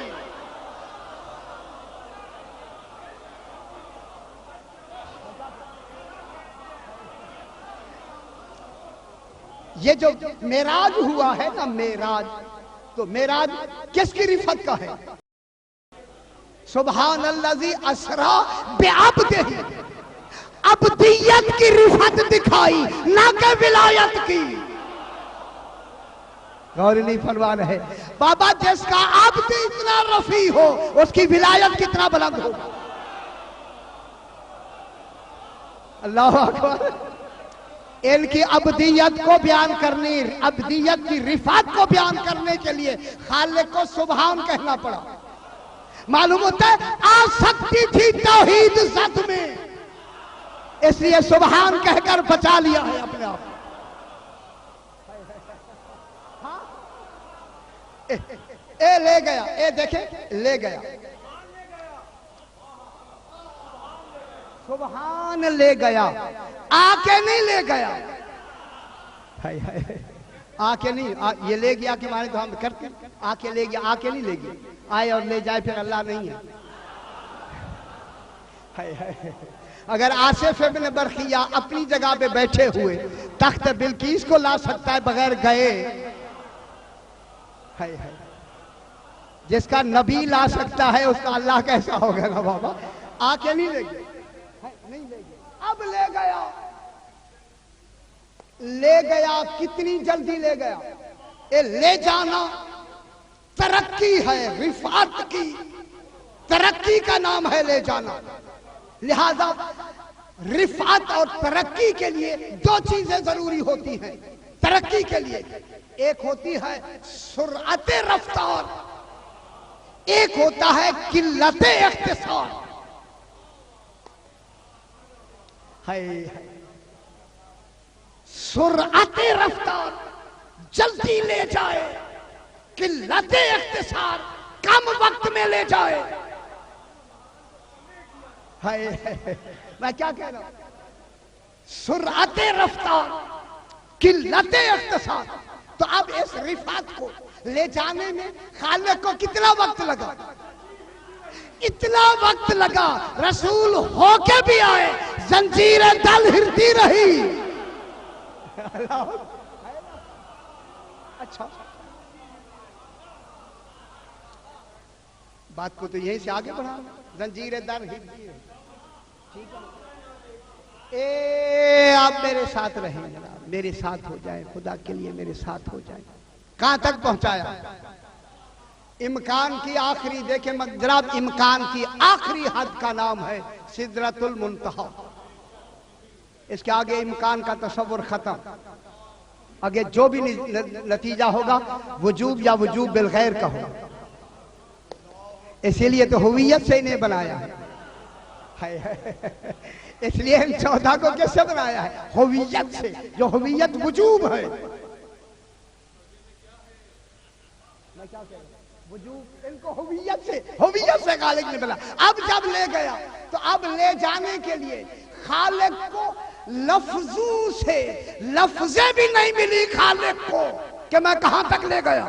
یہ جو معراج ہوا ہے نا معراج، تو معراج کس کی رفعت کا ہے؟ سبحان الذی اسری بعبدہ. ابدیت کی رفعت دکھائی نہ کہ ولایت کی. غور نہیں فرما رہے بابا. جس کا عبد اتنا رفیع ہو اس کی ولایت کتنا بلند ہو. اللہ اکبر. ان کی ابدیت کو بیان کرنے، ابدیت کی رفعت کو بیان کرنے کے لیے خالق کو سبحان کہنا پڑا۔ معلوم ہوتا ہے آ سکتی تھی توحید زد میں، اس لیے سبحان کہہ کر بچا لیا ہے اپنے آپ۔ اے لے گیا، اے دیکھیں لے گیا، سبحان لے گیا، آ کے نہیں لے گیا، آ کے نہیں، یہ لے گیا کہ معنی تو ہم کرتے ہیں، آ کے لے گیا، آ کے نہیں لے گیا، آئے اور لے جائے پھر اللہ نہیں ہے۔ اگر آصف ابن برخیہ اپنی جگہ پہ بیٹھے ہوئے تخت بلقیس کو لا سکتا ہے بغیر گئے، جس کا نبی لا سکتا ہے اس کا اللہ کیسا ہوگا نا بابا؟ آ کے نہیں لے گیا، نہیں لے گیا، اب لے گیا، لے گیا، کتنی جلدی لے گیا؟ اے لے جانا ترقی ہے، رفعت کی ترقی کا نام ہے لے جانا۔ لہذا رفعت اور ترقی کے لیے دو چیزیں ضروری ہوتی ہیں ترقی کے لیے، ایک ہوتی ہے سرعت رفتار، ایک ہوتا ہے قلت اختصار۔ سرعت رفتار جلدی لے جائے، قلت اختصار کم وقت میں لے جائے۔ میں کیا کہہ رہا ہوں؟ سرعت رفتار، قلت اختصار۔ تو اب اس رفعت کو لے جانے میں خالق کو کتنا وقت لگا؟ اتنا وقت لگا رسول ہو کے بھی آئے، زنجیر دل ہلتی رہی۔ اچھا بات کو تو یہیں سے آگے بڑھا، زنجیر دل ہلتی رہی، ٹھیک ہے؟ اے آپ میرے ساتھ رہیں جناب، میرے ساتھ ہو جائیں، خدا کے لیے میرے ساتھ ہو جائیں۔ کہاں تک پہنچایا؟ امکان کی آخری، دیکھیں جناب، امکان کی آخری حد کا نام ہے سدرۃ المنتہا۔ اس کے آگے امکان کا تصور ختم، آگے جو بھی نتیجہ ہوگا وجوب یا وجوب بالغیر کا ہوگا۔ اسی لیے تو ہویت سے انہیں بنایا ہے، اس لیے ان 14 کو کس سے بنایا ہے؟ ہویت سے، جو ہویت وجوب ہے۔ وجوب ان کو ہویت سے خالق نے بنا۔ اب جب لے گیا تو اب لے جانے کے لیے خالق کو لفظوں سے لفظیں بھی نہیں ملی خالق کو کہ میں کہاں تک لے گیا۔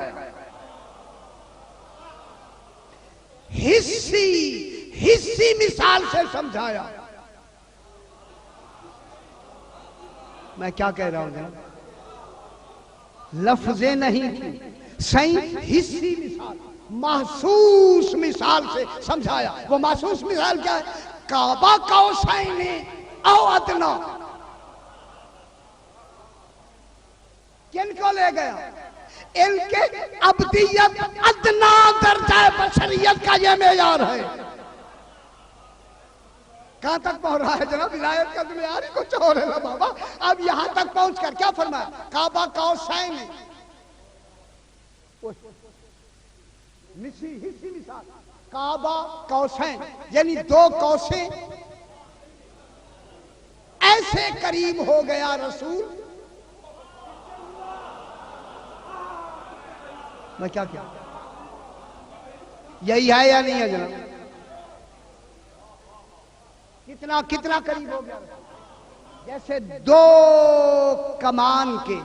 حسی مثال سے سمجھایا۔ میں کیا کہہ رہا ہوں جناب؟ لفظیں نہیں تھی، صحیح حسی مثال، محسوس مثال سے سمجھایا۔ وہ محسوس مثال کیا ہے؟ کعبہ قوسین او ادنا۔ کن کو لے گیا؟ ان کے ابدیت ادنا درجہ بشریت کا یہ معیار ہے۔ کہاں تک پہنچ رہا ہے جناب؟ ولایت کا معیار ہی کچھ اور ہے نا بابا۔ اب یہاں تک پہنچ کر کیا فرمایا؟ کعبہ قوسین، حسی مثال، کعبہ قوسین یعنی دو قوسیں ایسے قریب ہو گیا رسول۔ میں کیا کیا؟ یہی ہے یا نہیں ہے جناب؟ کتنا قریب ہو گیا؟ جیسے دو کمان کے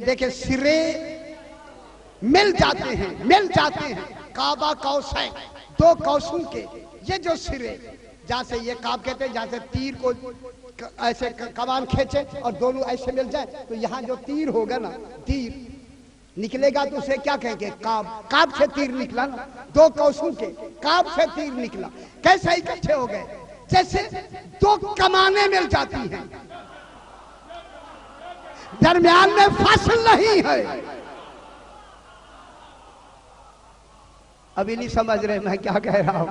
دیکھیں سرے مل جاتے ہیں، کعبہ قوسین، دو قوسوں کے یہ جو سرے، جہاں سے یہ کعب کہتے ہیں، جہاں سے تیر کو ایسے کمان کھینچے اور دونوں ایسے مل جائیں تو یہاں جو تیر ہوگا نا، تیر نکلے گا تو اسے کیا کہیں گے؟ کعب سے تیر نکلا نا، دو قوسوں کے کعب سے تیر نکلا۔ کیسے اکٹھے ہو گئے؟ جیسے دو کمانیں مل جاتی ہیں، درمیان میں فاصل نہیں ہے۔ ابھی نہیں سمجھ رہے میں کیا کہہ رہا ہوں؟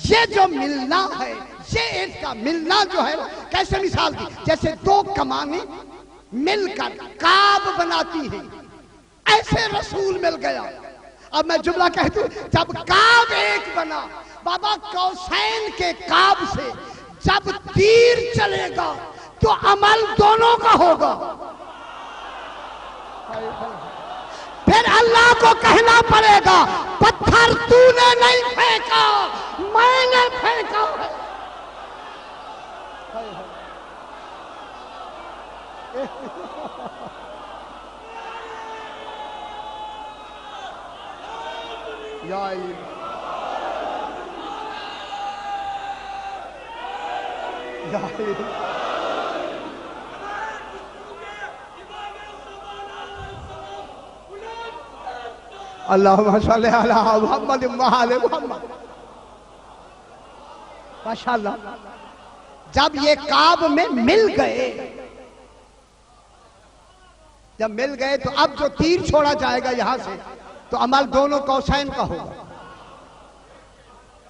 یہ جو ملنا ہے یہ اس کا ملنا جو ہے نا، کیسے مثال دی؟ جیسے دو کمانیں مل کر کعب بناتی ہیں، ایسے رسول مل گیا۔ اب میں جملہ کہتی ہوں، جب کعب ایک بنا، بابا قوسین کے کعب سے جب تیر چلے گا تو عمل دونوں کا ہوگا۔ پھر اللہ کو کہنا پڑے گا پتھر تو نے نہیں پھینکا، میں نے پھینکا ہے۔ یا اللہم صلی علی محمد وآل محمد۔ ماشاءاللہ، جب یہ کعب میں مل گئے، جب مل گئے تو اب جو تیر چھوڑا جائے گا یہاں سے تو عمل دونوں قوسین کا ہوگا۔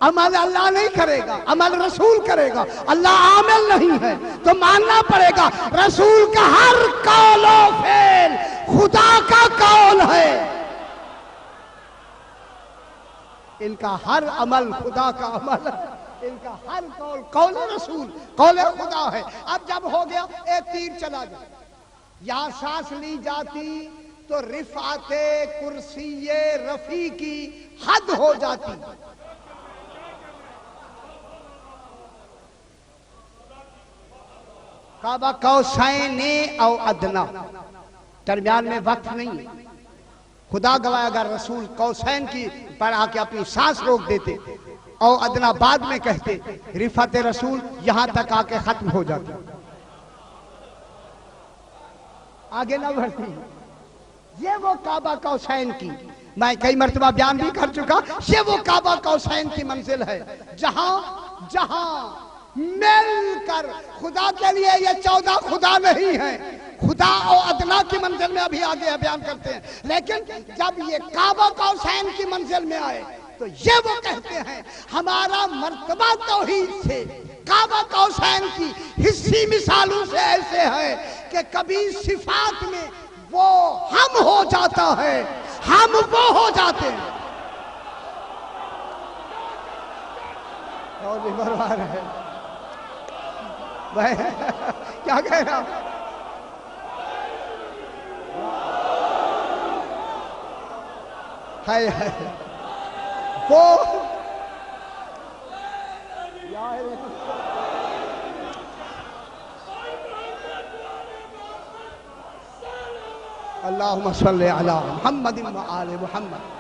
عمل اللہ نہیں کرے گا، عمل رسول کرے گا، اللہ عامل نہیں ہے۔ تو ماننا پڑے گا رسول کا ہر قول و فعل خدا کا قول ہے، ان کا ہر عمل خدا کا عمل ہے، ان کا ہر قول قول رسول قول خدا ہے۔ اب جب ہو گیا ایک تیر چلا گیا، یہاں سانس لی جاتی تو رفعت کرسی رفیع کی حد ہو جاتی۔ کعبہ قوسین او ادنا، درمیان میں وقت نہیں ہے۔ خدا گواہ اگر رسول قوسین کی پر آ کے اپنی سانس روک دیتے او ادنا بعد میں کہتے، رفعت رسول یہاں تک آ کے ختم ہو جاتی، آگے نہ بڑھتی۔ یہ وہ کعبہ قوسین کی، میں کئی مرتبہ بیان بھی کر چکا، یہ وہ کعبہ قوسین کی منزل ہے جہاں مل کر خدا کے لیے یہ 14 خدا نہیں ہے، خدا اور ادنا کی منزل میں ابھی آگے بیان کرتے ہیں، لیکن جب یہ کعبہ قوسین کی منزل میں آئے تو یہ وہ کہتے ہیں ہمارا مرتبہ توحید سے کعبہ قوسین کی حصی مثالوں سے ایسے ہے کہ کبھی صفات میں وہ ہم ہو جاتا ہے، ہم وہ ہو جاتے ہیں۔ اور بھی برباد ہے کیا کہہ رہا ہے وہ اللہم صلی علی محمد وآل محمد۔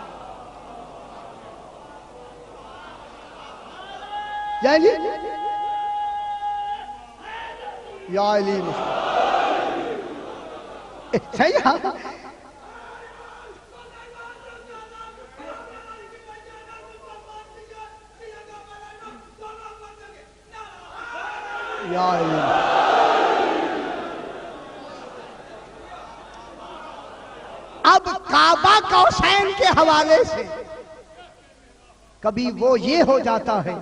یا علی یا علی صحیح ہے۔ یا علی اب کعبہ قوسین کے حوالے سے کبھی وہ یہ ہو جاتا ہے،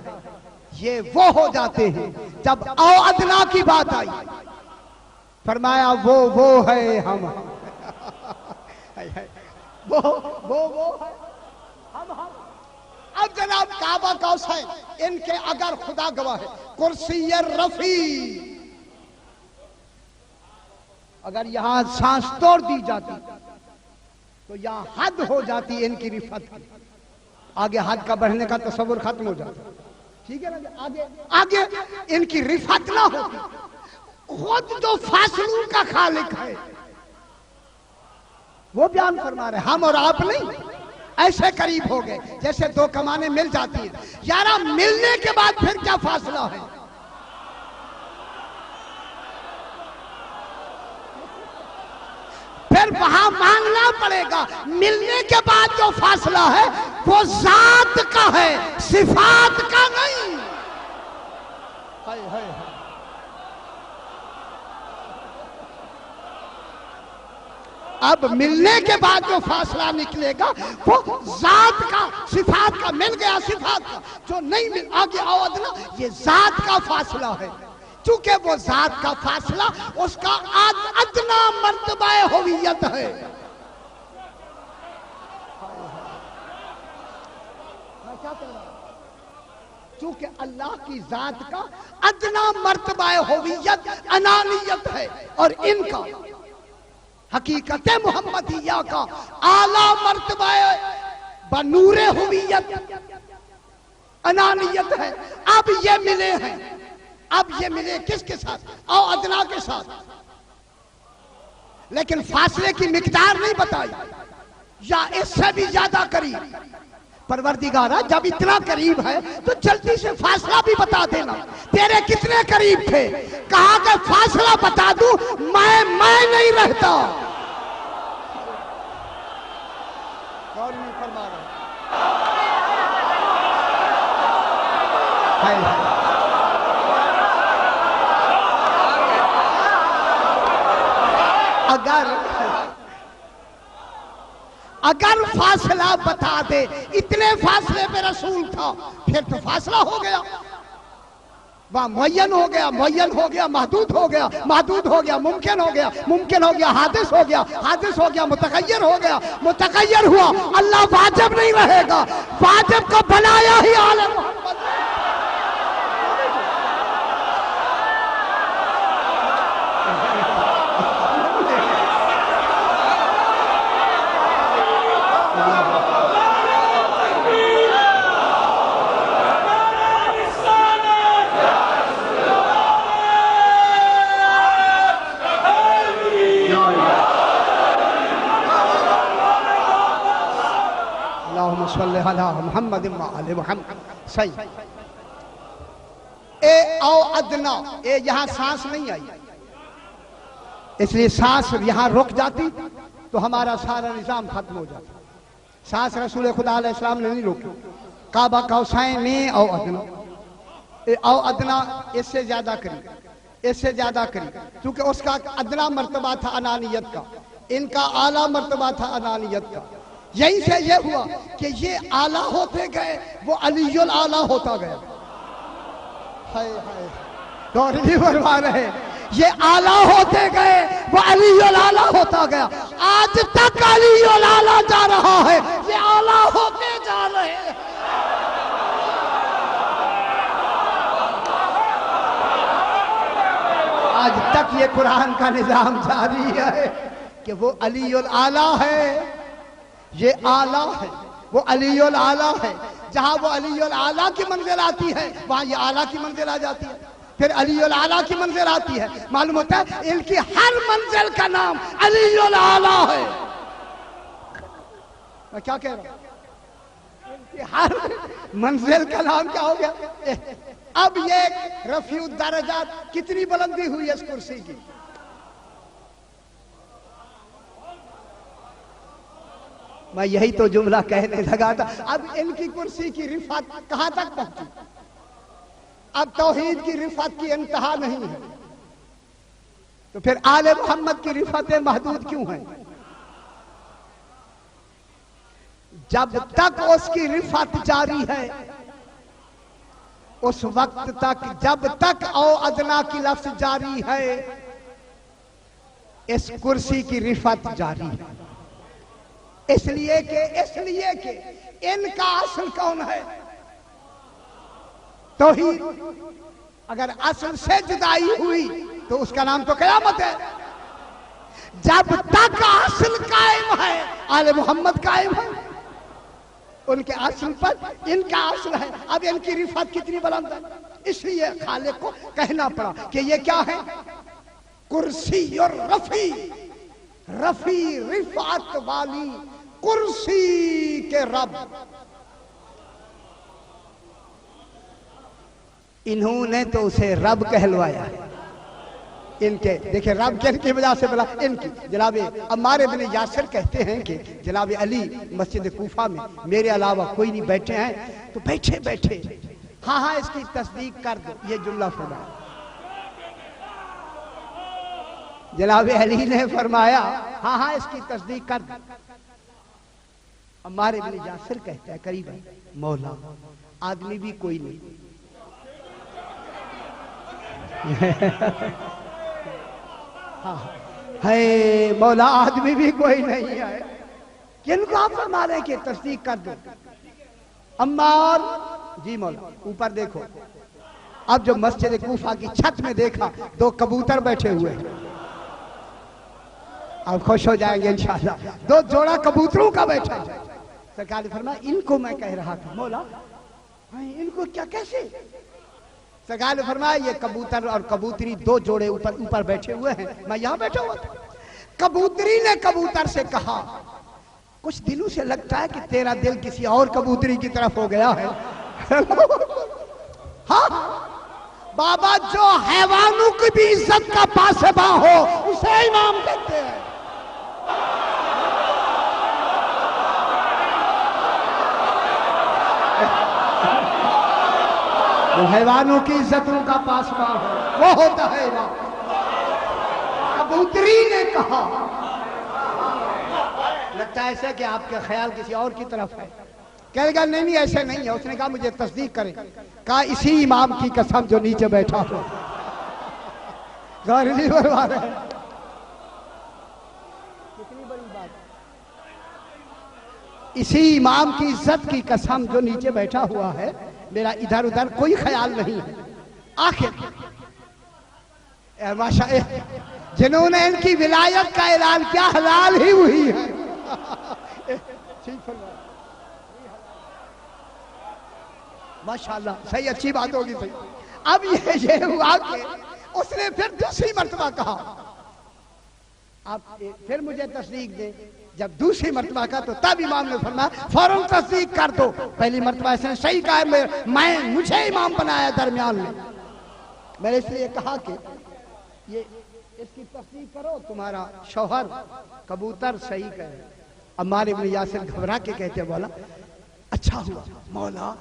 یہ وہ ہو جاتے ہیں۔ جب او ادنا کی بات آئی فرمایا وہ ہے ہم، وہ ہے ہم۔ اب جناب کعبہ قوسین ان کے اگر خدا گواہ ہے کرسی رفیع، اگر یہاں سانس توڑ دی جاتی تو یہاں حد ہو جاتی ان کی رفعت کی، آگے حد کا بڑھنے کا تصور ختم ہو جاتا، ٹھیک ہے نا؟ آگے ان کی رفعت نہ ہوتی۔ خود جو فاصلوں کا خالق ہے وہ بیان فرما رہے، ہم اور آپ نہیں، ایسے قریب ہو گئے جیسے دو کمانیں مل جاتی ہیں۔ یارا ملنے کے بعد پھر کیا فاصلہ ہے؟ پھر وہاں مانگنا پڑے گا ملنے کے بعد جو فاصلہ ہے وہ ذات کا ہے، صفات کا نہیں۔ اب ملنے کے بعد جو فاصلہ نکلے گا وہ ذات کا، صفات کا، مل گیا صفات کا، جو نہیں مل آگے آؤ ادنا، یہ ذات کا فاصلہ ہے۔ چونکہ وہ ذات کا فاصلہ اس کا ادنا مرتبہ ہویت ہے۔ چونکہ اللہ کی ذات کا ادنا مرتبہ ہویت انانیت ہے، اور ان کا حقیقت محمدیہ کا اعلیٰ مرتبہ بنور ہویت انانیت ہے۔ اب یہ ملے ہیں، اب یہ ملے کس کے ساتھ؟ او ادنا کے ساتھ، لیکن فاصلے کی مقدار نہیں بتائی، یا اس سے بھی زیادہ قریب۔ پروردگارہ جب اتنا قریب ہے تو جلدی سے فاصلہ بھی بتا دینا، تیرے کتنے قریب تھے؟ کہا کہ فاصلہ بتا دوں، میں نہیں رہتا۔ غور نہیں فرما رہا۔ اگر فاصلہ بتا دے، اتنے فاصلے پہ رسول تھا، پھر تو فاصلہ ہو گیا، وہاں معین ہو گیا، معین ہو گیا، محدود ہو گیا، محدود ہو گیا، ممکن ہو گیا، ممکن ہو گیا، حادث ہو گیا، حادث ہو گیا، متغیر ہو گیا، متغیر ہوا۔ اللہ واجب نہیں رہے گا، واجب کو بنایا ہی آل محمد۔ صلی علی محمد وعلی محمد۔ صحیح۔ اے او ادنا، اے یہاں سانس نہیں آئی، اس لیے سانس یہاں رک جاتی تو ہمارا سارا نظام ختم ہو جاتا۔ سانس رسول خدا علیہ السلام نے نہیں روکی۔ کعبہ قوسین او ادنا، اے او ادنا اس سے زیادہ قریب، اس سے زیادہ قریب، کیونکہ اس کا ادنا مرتبہ تھا انانیت کا، ان کا اعلیٰ مرتبہ تھا انانیت کا۔ یہی سے یہ ہوا کہ یہ اعلیٰ ہوتے گئے، وہ علی الاعلیٰ ہوتا گیا۔ غور نہیں فرما رہے، یہ اعلیٰ ہوتے گئے، وہ علی الاعلیٰ ہوتا گیا۔ آج تک علی الاعلیٰ جا رہا ہے، یہ اعلیٰ ہوتے جا رہے ہیں۔ آج تک یہ قرآن کا نظام جاری ہے کہ وہ علی الاعلیٰ ہے، یہ اعلیٰ ہے، وہ علی الاعلیٰ ہے۔ جہاں وہ علی الاعلیٰ کی منزل آتی ہے، وہاں یہ اعلیٰ کی منزل آ جاتی ہے، پھر علی الاعلیٰ کی منزل آتی ہے۔ معلوم ہوتا ہے ان کی ہر منزل کا نام علی الاعلیٰ ہے۔ میں کیا کہہ رہا ہوں؟ ان کی ہر منزل کا نام کیا ہو گیا؟ اب یہ رفیع الدرجات کتنی بلندی ہوئی اس کرسی کی؟ میں یہی تو جملہ کہنے لگا تھا۔ اب ان کی کرسی کی رفعت کہاں تک پہنچی؟ اب توحید کی رفعت کی انتہا نہیں ہے، تو پھر آل محمد کی رفعتیں محدود کیوں ہیں؟ جب تک اس کی رفعت جاری ہے، اس وقت تک، جب تک او ادنا کی لفظ جاری ہے، اس کرسی کی رفعت جاری ہے۔ اس لیے کہ ان کا اصل کون ہے؟ توحید۔ اگر اصل سے جدائی ہوئی تو اس کا نام تو قیامت ہے۔ جب تک اصل قائم ہے، آل محمد قائم ہے، ان کے اصل پر ان کا اصل ہے۔ اب ان کی رفعت کتنی بلند ہے، اس لیے خالق کو کہنا پڑا کہ یہ کیا ہے؟ کرسی اور رفیع رفعت والی کرسی کے رب۔ انہوں نے تو اسے رب کہلوایا ہے۔ ان کے دیکھیں رب کن کی وجہ سے بلا، ان کی جناب عمار بن یاسر کہتے ہیں کہ جناب علی مسجد کوفہ میں میرے علاوہ کوئی نہیں بیٹھے ہیں، تو بیٹھے ہاں اس کی تصدیق کر دو، یہ جملہ فرمایا جناب علی نے فرمایا ہاں ہاں اس کی تصدیق کر دیں۔ عمار ابن یاسر کہتا ہے قریب ہے، مولا آدمی بھی کوئی نہیں، ہے مولا آدمی بھی کوئی نہیں ہے، کن کو آپ فرما رہے ہیں کہ تصدیق کر دو؟ عمار جی مولا اوپر دیکھو۔ اب جو مسجد کوفہ کی چھت میں دیکھا 2 کبوتر بیٹھے ہوئے ہیں، آپ خوش ہو جائیں گے انشاءاللہ، 2 جوڑا کبوتروں کا بیٹھا ہے۔ سرکار نے فرمایا ان کو میں کہہ رہا تھا مولا ان کو کیا کیسے؟ سرکار نے فرمایا یہ کبوتر اور کبوتری 2 جوڑے اوپر بیٹھے ہوئے ہیں، میں یہاں بیٹھا ہوا تھا۔ کبوتری نے کبوتر سے کہا کچھ دنوں سے لگتا ہے کہ تیرا دل کسی اور کبوتری کی طرف ہو گیا ہے۔ ہاں بابا جو حیوانوں کی بھی عزت کا پاسباں ہو اسے امام کہتے ہیں۔ جو حیوانوں کی عزتوں کا پاسباں ہو وہ ہوتا ہے امام۔ کبوتری نے کہا لگتا ہے ایسا کہ آپ کا خیال کسی اور کی طرف ہے، کہے گا نہیں ایسے نہیں ہے۔ اس نے کہا مجھے تصدیق کریں، کہا اسی امام کی قسم جو نیچے بیٹھا ہو۔ غور نہیں فرما رہے ہیں، کتنی بڑی بات، اسی امام کی عزت کی قسم جو نیچے بیٹھا ہوا ہے، میرا ادھر ادھر کوئی خیال نہیں ہے۔ آخر جنہوں نے ان کی ولایت کا اعلان کیا حلال ہی وہی ہے۔ ماشاءاللہ صحیح، اچھی بات ہوگی صحیح۔ اب یہ ہوا کہ اس نے پھر دوسری مرتبہ کہا آپ پھر مجھے تصدیق دے۔ جب دوسری مرتبہ کہا تو تب امام نے فرمایا فوراً تصدیق کر دو۔ پہلی مرتبہ اس نے صحیح کہا میں مجھے امام بنایا درمیان میں، میں نے اس لیے کہا کہ یہ اس کی تصدیق کرو، تمہارا شوہر کبوتر صحیح کہے۔ عمار ابن یاسر گھبرا کے کہتے مولا اچھا ہوا مولا،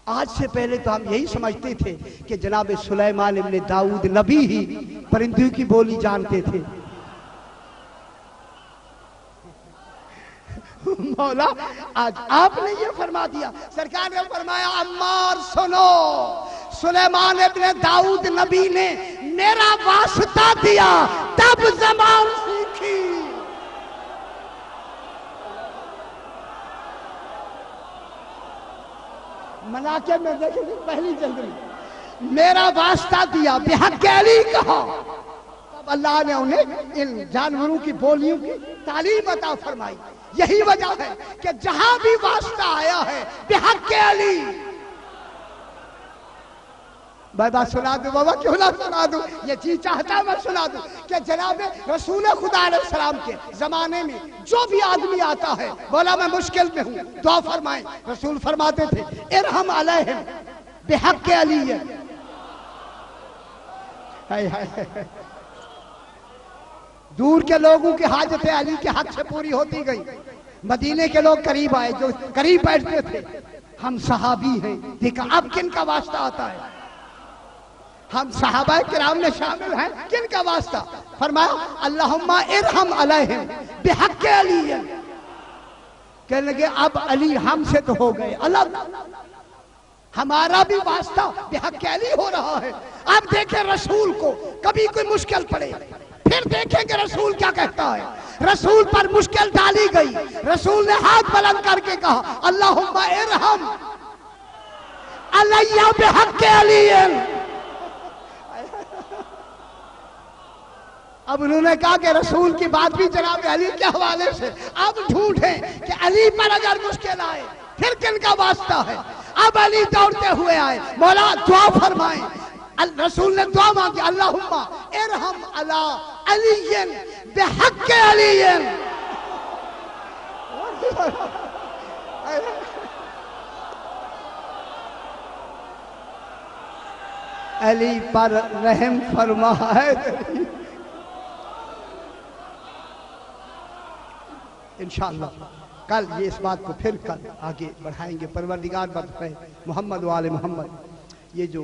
آج سے پہلے تو ہم یہی سمجھتے تھے کہ جناب سلیمان ابن داؤد نبی ہی پرندوں کی بولی جانتے تھے۔ مولا آج آپ نے یہ فرما دیا۔ سرکار نے فرمایا عمار سنو، سلیمان ابن داؤد نبی نے میرا واسطہ دیا تب زبان سیکھی۔ مناقب میں دیکھیں پہلی جلد میں میرا واسطہ دیا بحق علی کہا، تب اللہ نے انہیں ان جانوروں کی بولیوں کی تعلیم عطا فرمائی۔ یہی وجہ ہے کہ جہاں بھی واسطہ آیا ہے بحق علی، میں بات سنا دوں بابا، کیوں نہ سنا دوں، یہ چیز چاہتا میں سنا دوں کہ جناب رسول خدا علیہ السلام کے زمانے میں جو بھی آدمی آتا ہے بولا میں مشکل میں ہوں دعا فرمائیں، رسول فرماتے تھے ارحم علیہم بحق علی۔ دور کے لوگوں کی حاجتیں علی کے حق سے پوری ہوتی گئی، مدینے کے لوگ قریب آئے جو قریب بیٹھتے تھے، ہم صحابی ہیں، دیکھا اب کن کا واسطہ آتا ہے، ہم صحابہ کرام میں شامل ہیں، کن کا واسطہ؟ فرمایا اللہم ارحم علیہم بحق علی۔ کہنے لگے اب علی ہم سے تو ہو گئے الگ، ہمارا بھی واسطہ بحق علی ہو رہا ہے۔ اب دیکھیں رسول کو کبھی کوئی مشکل پڑے پھر دیکھیں کہ رسول کیا کہتا ہے۔ رسول پر مشکل ڈالی گئی، رسول نے ہاتھ بلند کر کے کہا اللہم ارحم علی بحق علی۔ اب انہوں نے کہا کہ رسول کی بات بھی جناب علی کے حوالے سے، اب ڈھونڈیں کہ علی پر اگر مشکل آئے پھر کن کا واسطہ ہے۔ اب علی دوڑتے ہوئے آئے، مولا دعا فرمائیں۔ رسول نے دعا مانگی اللہم ارحم علی بحق علی۔ علی پر رحم فرما ہے۔ انشاءاللہ کل یہ اس بات کو پھر کل آگے بڑھائیں گے۔ پروردگار برکت محمد و آل محمد، یہ جو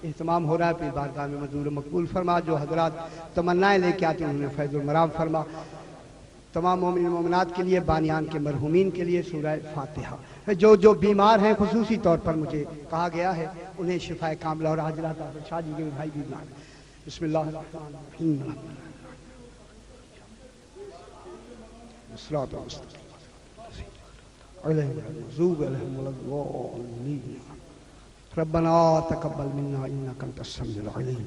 اہتمام ہو رہا ہے، پھر بارگاہ میں منظور و مقبول فرما. جو حضرات تمنائیں لے کے آتے ہیں انہیں فیض المرام فرما. تمام مومن مومنات کے لیے، بانیان کے مرحومین کے لیے سورہ فاتحہ. جو بیمار ہیں خصوصی طور پر مجھے کہا گیا ہے انہیں شفائے کاملہ، اور حضرات شاہ جی کے بھائی بیمار. بسم اللہ الرحمن الرحیم. الصلاۃ والسلام علیہ المغضوب علیہم ولا الضالین. ربنا تقبل منا انک انت السمیع العلیم